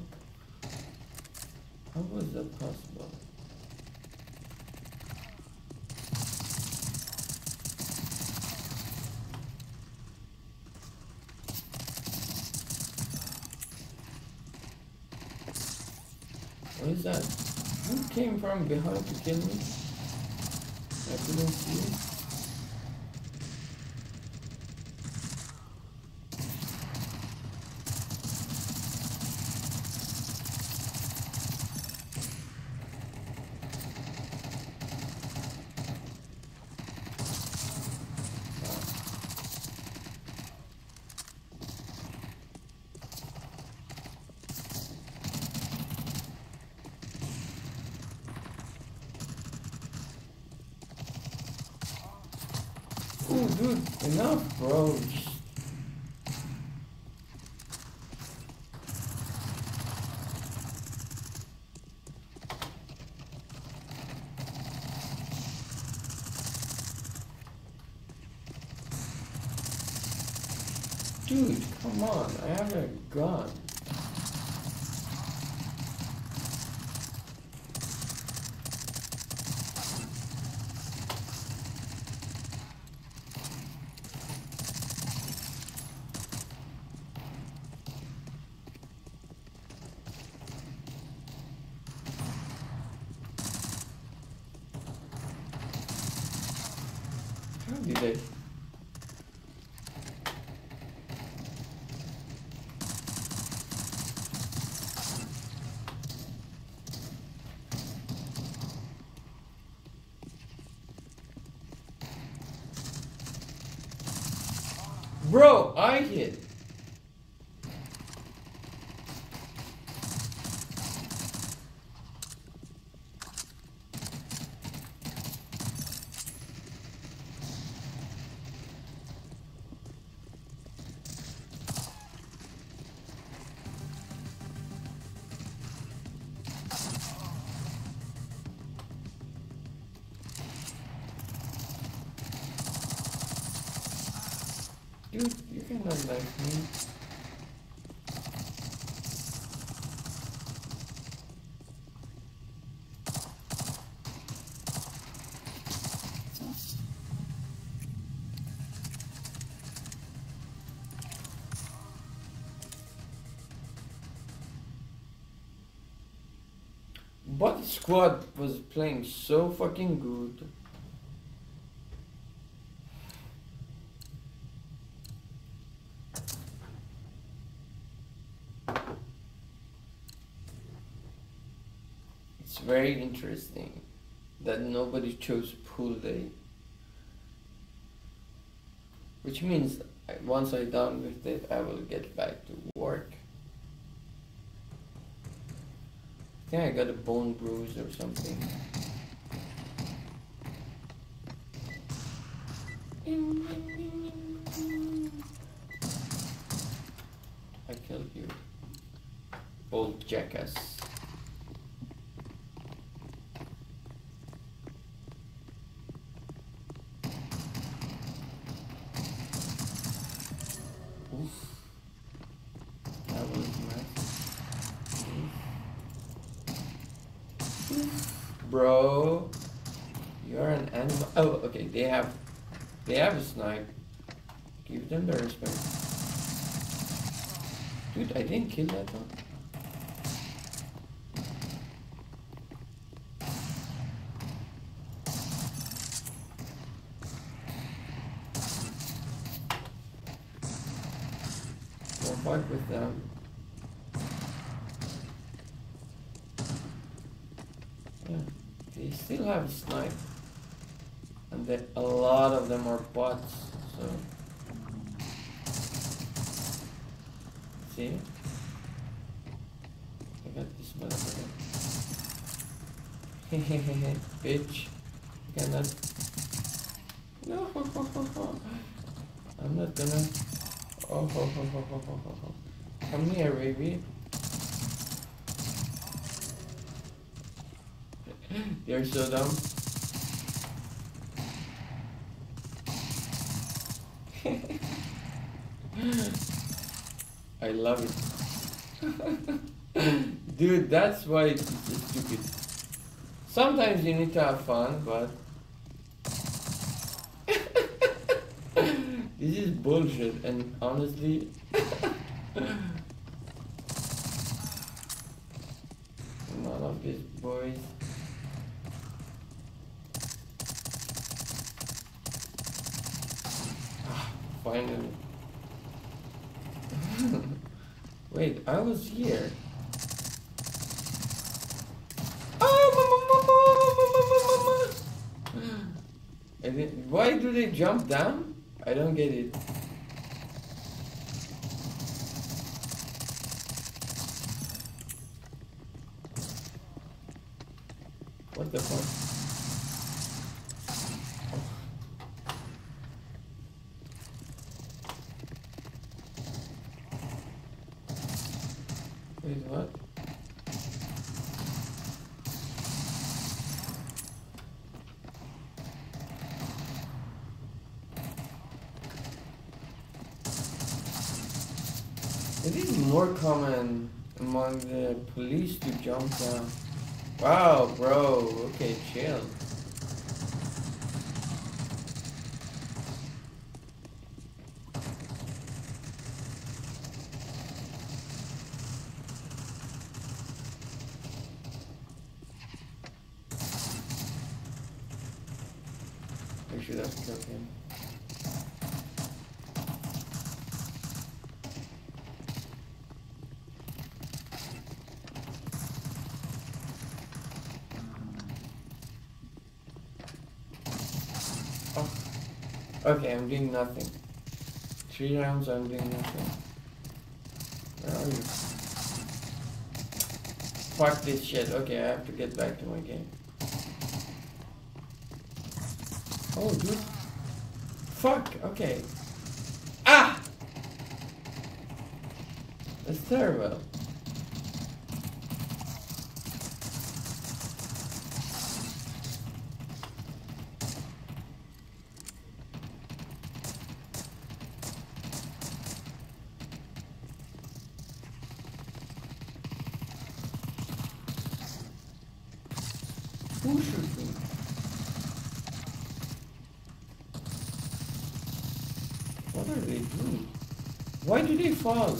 was that possible? What is that? Who came from behind to kill me? I couldn't see it. Ooh, dude, enough, bro. Dude, come on, I have a gun. How did I? Bro, I hit. Dude, you cannot like me. But the squad was playing so fucking good. It's very interesting that nobody chose pool day. Which means once I'm done with it, I will get back to work. I think I got a bone bruise or something. I killed you, old jackass. Oof. That was nice. Oof. Bro, you're an animal. Oh, okay. They have a snipe. Give them the respect. Dude, I didn't kill that one. Don't fight with them. Yeah, they still have a snipe. And then a lot of them are bots, so... See? I got this motherfucker. Hehehe, bitch. You cannot... No, I'm not gonna... Oh, ho, ho, ho, ho, ho, ho, ho. Come here, baby. They're so dumb. I love it. Dude, that's why it's so stupid. Sometimes you need to have fun, but... This is bullshit, and honestly... None of these boys... Finally. Wait, I was here. And then, why do they jump down? I don't get it. What the fuck? Wait, what? It is more common among the police to jump down. Wow, bro. Okay, chill. I should have killed him. Oh. Okay, I'm doing nothing. 3 rounds, I'm doing nothing. Where are you? Fuck this shit. Okay, I have to get back to my game. Oh, dude. Fuck, okay. Ah! That's terrible. Who shoots me? What are they doing? Why do they fall?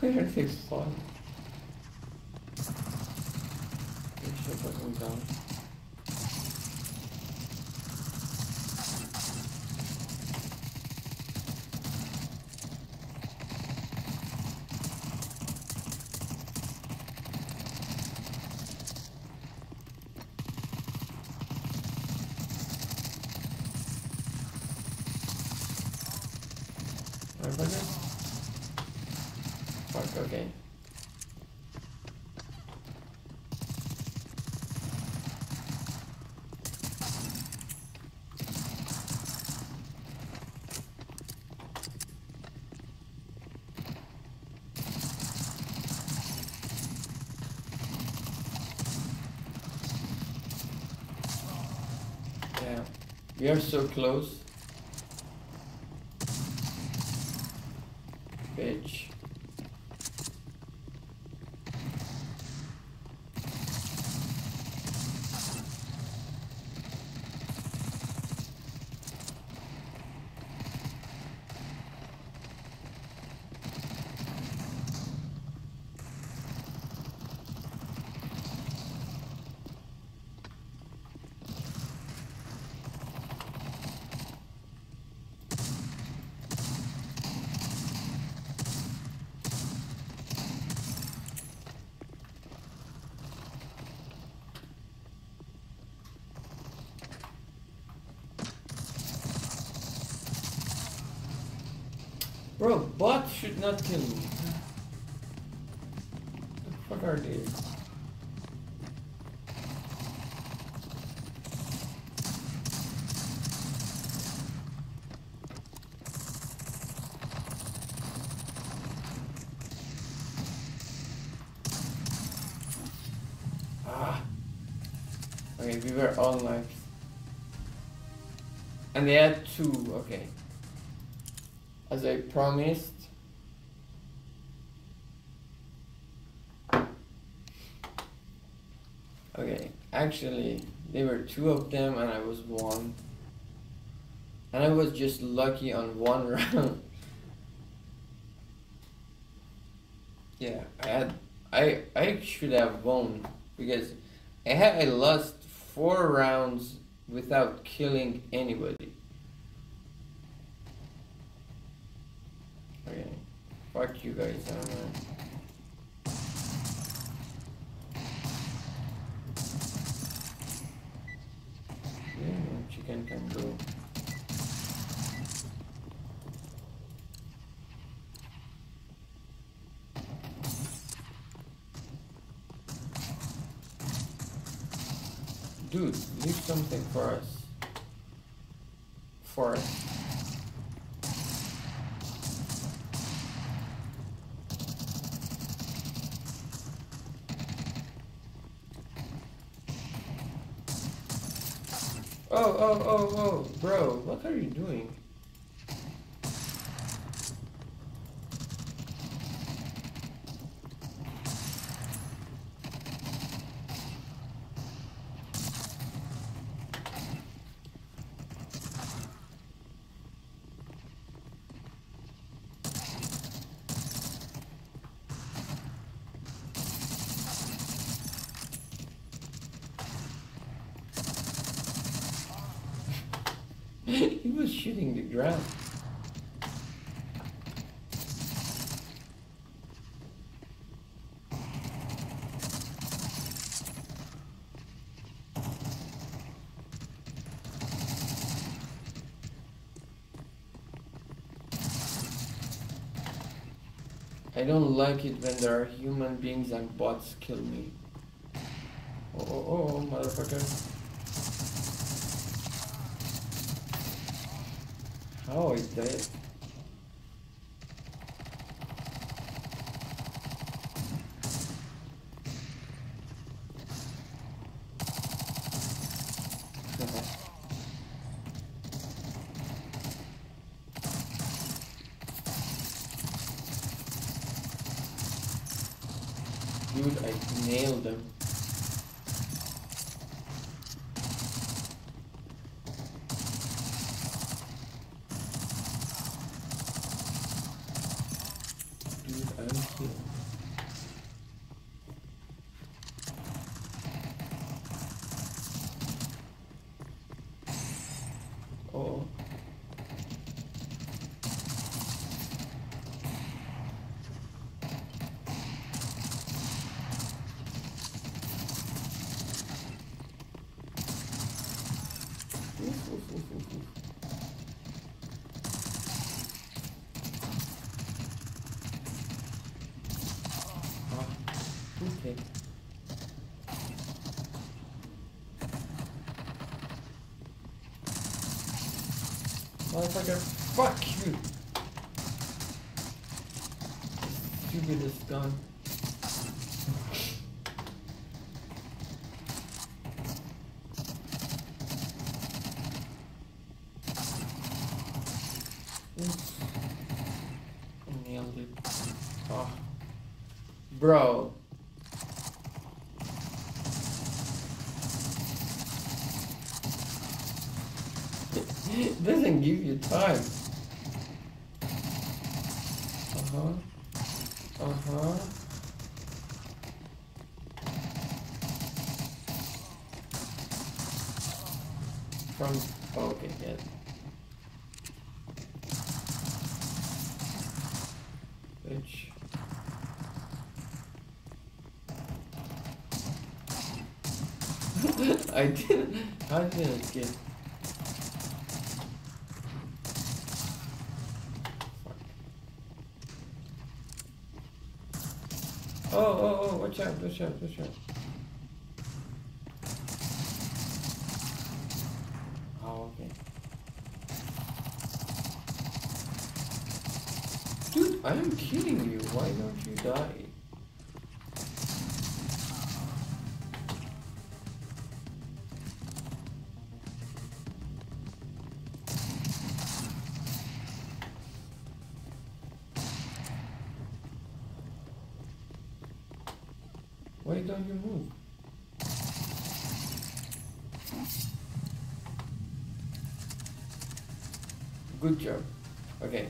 Where are they falling? They should put them down. Fuck, okay. Yeah, we are so close. Bitch. Bro, bots should not kill me. What the fuck are they? Ah. Okay, we were all lives. And they had 2, okay. As I promised. Okay, actually, there were 2 of them and I was 1. And I was just lucky on 1 round. Yeah, I should have won because I lost 4 rounds without killing anybody. Okay, fuck you guys, I don't know. Yeah, chicken can go. Dude, leave something for us. For us. Oh, bro, what are you doing? He was shooting the ground. I don't like it when there are human beings and bots kill me. Oh, motherfucker. How I died? Dude, I nailed them. Dude, I'm killed. Oh. Okay. Motherfucker, fuck you! Stupidest gun. Oops. Nailed it. Oh. Bro. It doesn't give you time. From okay, yeah. Bitch. I didn't get. Oh, watch out. Oh, okay. Dude, I am kidding you. Why don't you die? Why don't you move? Good job. Okay.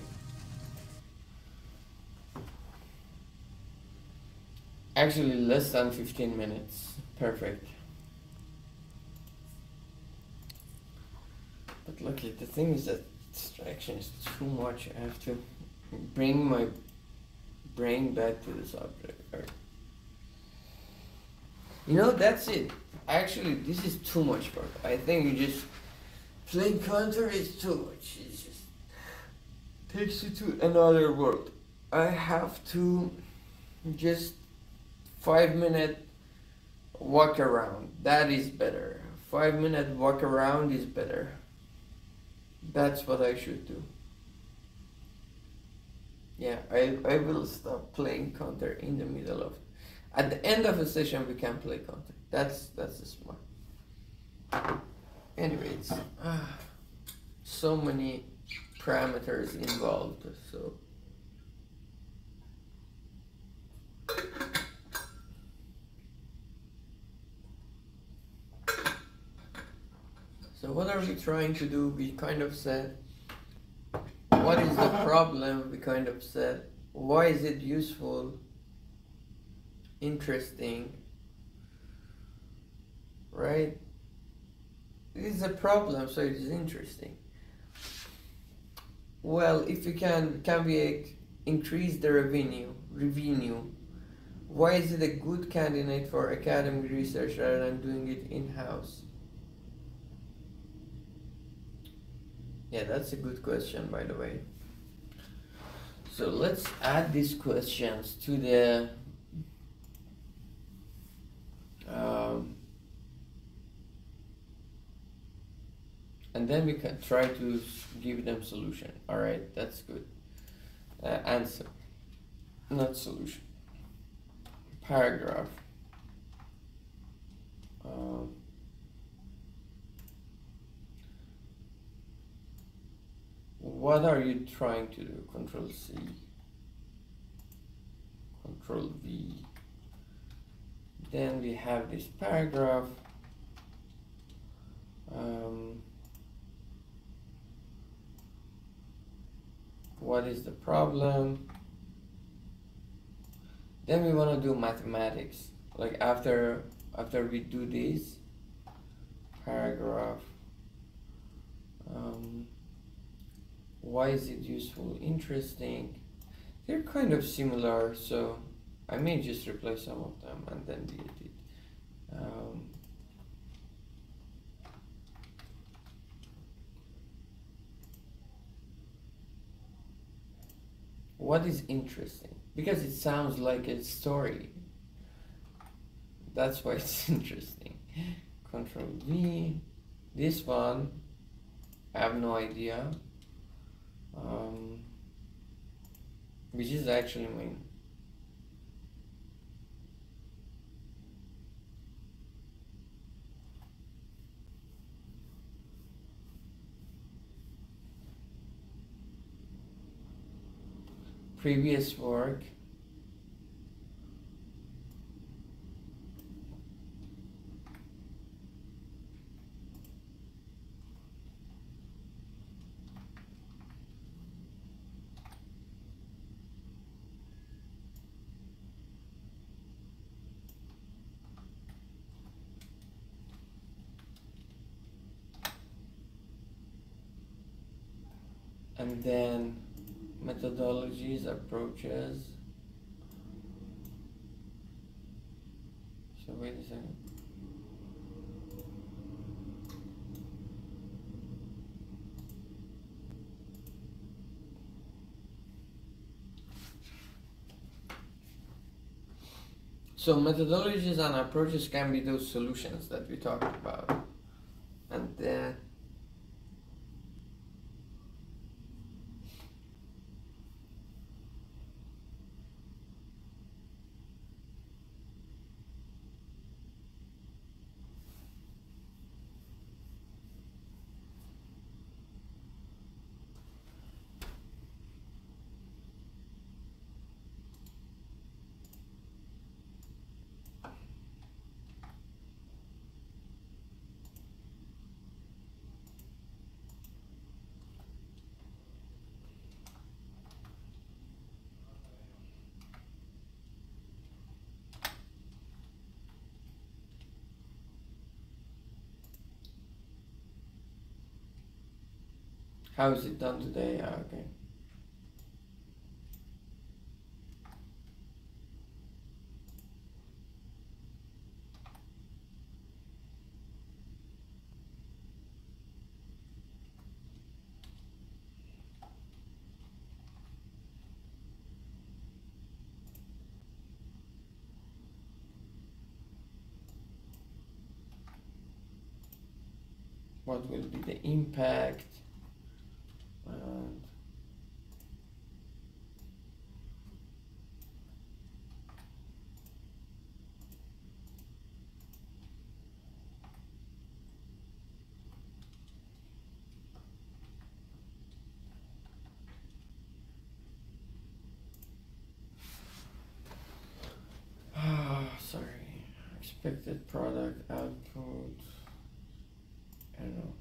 Actually, less than 15 minutes. Perfect. But luckily, the thing is that distraction is too much. I have to bring my brain back to the subject. Right? You know, that's it. Actually, this is too much work. I think you just playing Counter is too much. It just takes you to another world. I have to just 5-minute walk around. That is better. 5-minute walk around is better. That's what I should do. Yeah, I will stop playing Counter in the middle of. At the end of a session, we can play Counter. That's the smart. Anyways, so many parameters involved. So what are we trying to do? We kind of said, what is the problem? We kind of said, why is it useful, interesting, right? It is a problem, so it is interesting. Well, if we can we increase the revenue? Why is it a good candidate for academic research rather than doing it in-house? Yeah, that's a good question, by the way. So let's add these questions to the and then we can try to give them solution. All right, that's good. Answer, not solution. Paragraph. What are you trying to do? Control C. Control V. Then we have this paragraph. What is the problem? Then we want to do mathematics. Like after we do this paragraph, why is it useful, interesting? They're kind of similar, so I may just replace some of them and then delete it. What is interesting? Because it sounds like a story. That's why it's interesting. Control V. This one, I have no idea. Which is actually mine. Previous work. And then methodologies, approaches. So wait a second. So methodologies and approaches can be those solutions that we talked about. And then how is it done today? Okay. What will be the impact? And sorry, expected product output, I don't know.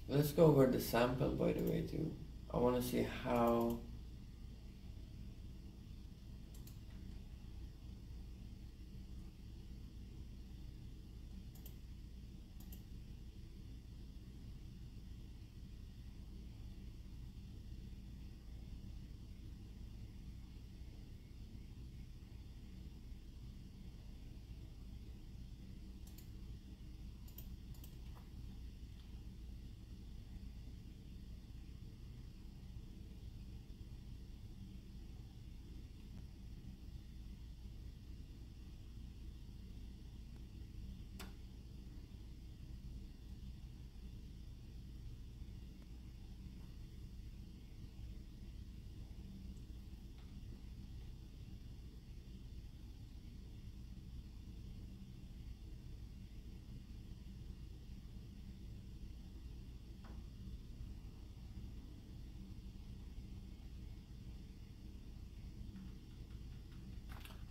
Let's go over the sample, by the way, too. I want to see how.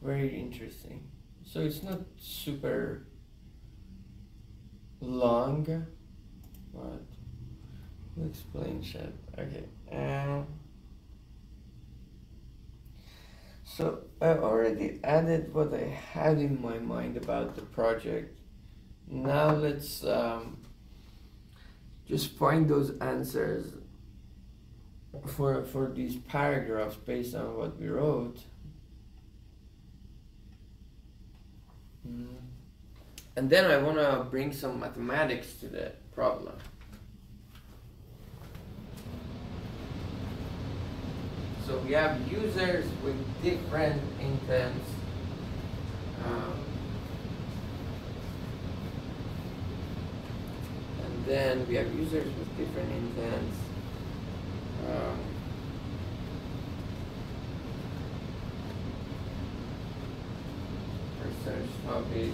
Very interesting. So it's not super long, but we'll explain chat. Okay. So I already added what I had in my mind about the project. Now let's just find those answers for these paragraphs based on what we wrote. And then I want to bring some mathematics to the problem. So we have users with different intents. And then we have users with different intents. Research topic.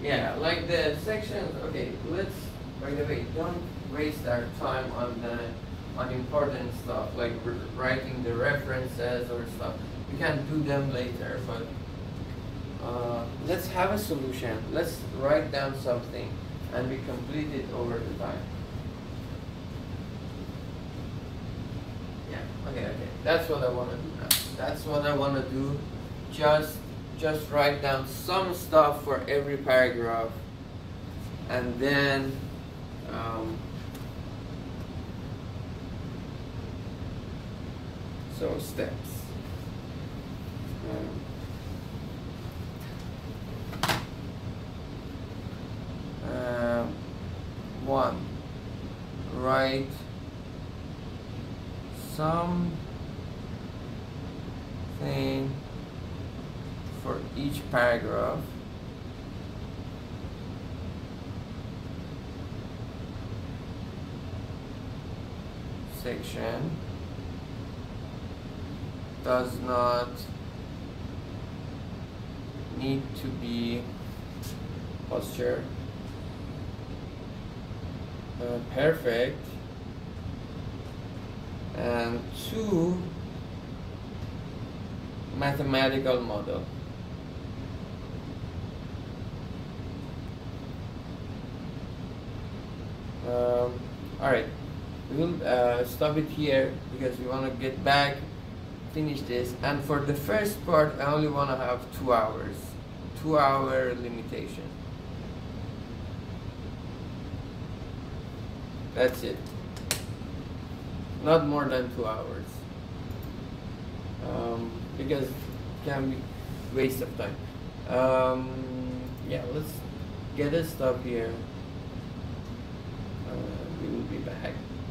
Yeah, like the sections. Okay, let's. By the way, don't waste our time on the unimportant stuff like writing the references or stuff. We can do them later, but let's have a solution. Let's write down something, and we complete it over the time. Yeah. Okay. That's what I want to do now. That's what I want to do. Just write down some stuff for every paragraph, and then so steps. One, write something for each paragraph section does not need to be posture perfect, and 2 mathematical model. Alright, we'll stop it here because we want to get back, finish this, and for the first part I only want to have 2 hours, 2-hour limitation. That's it, not more than 2 hours, because it can be waste of time. Yeah, let's get a stop here.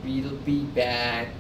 We will be back.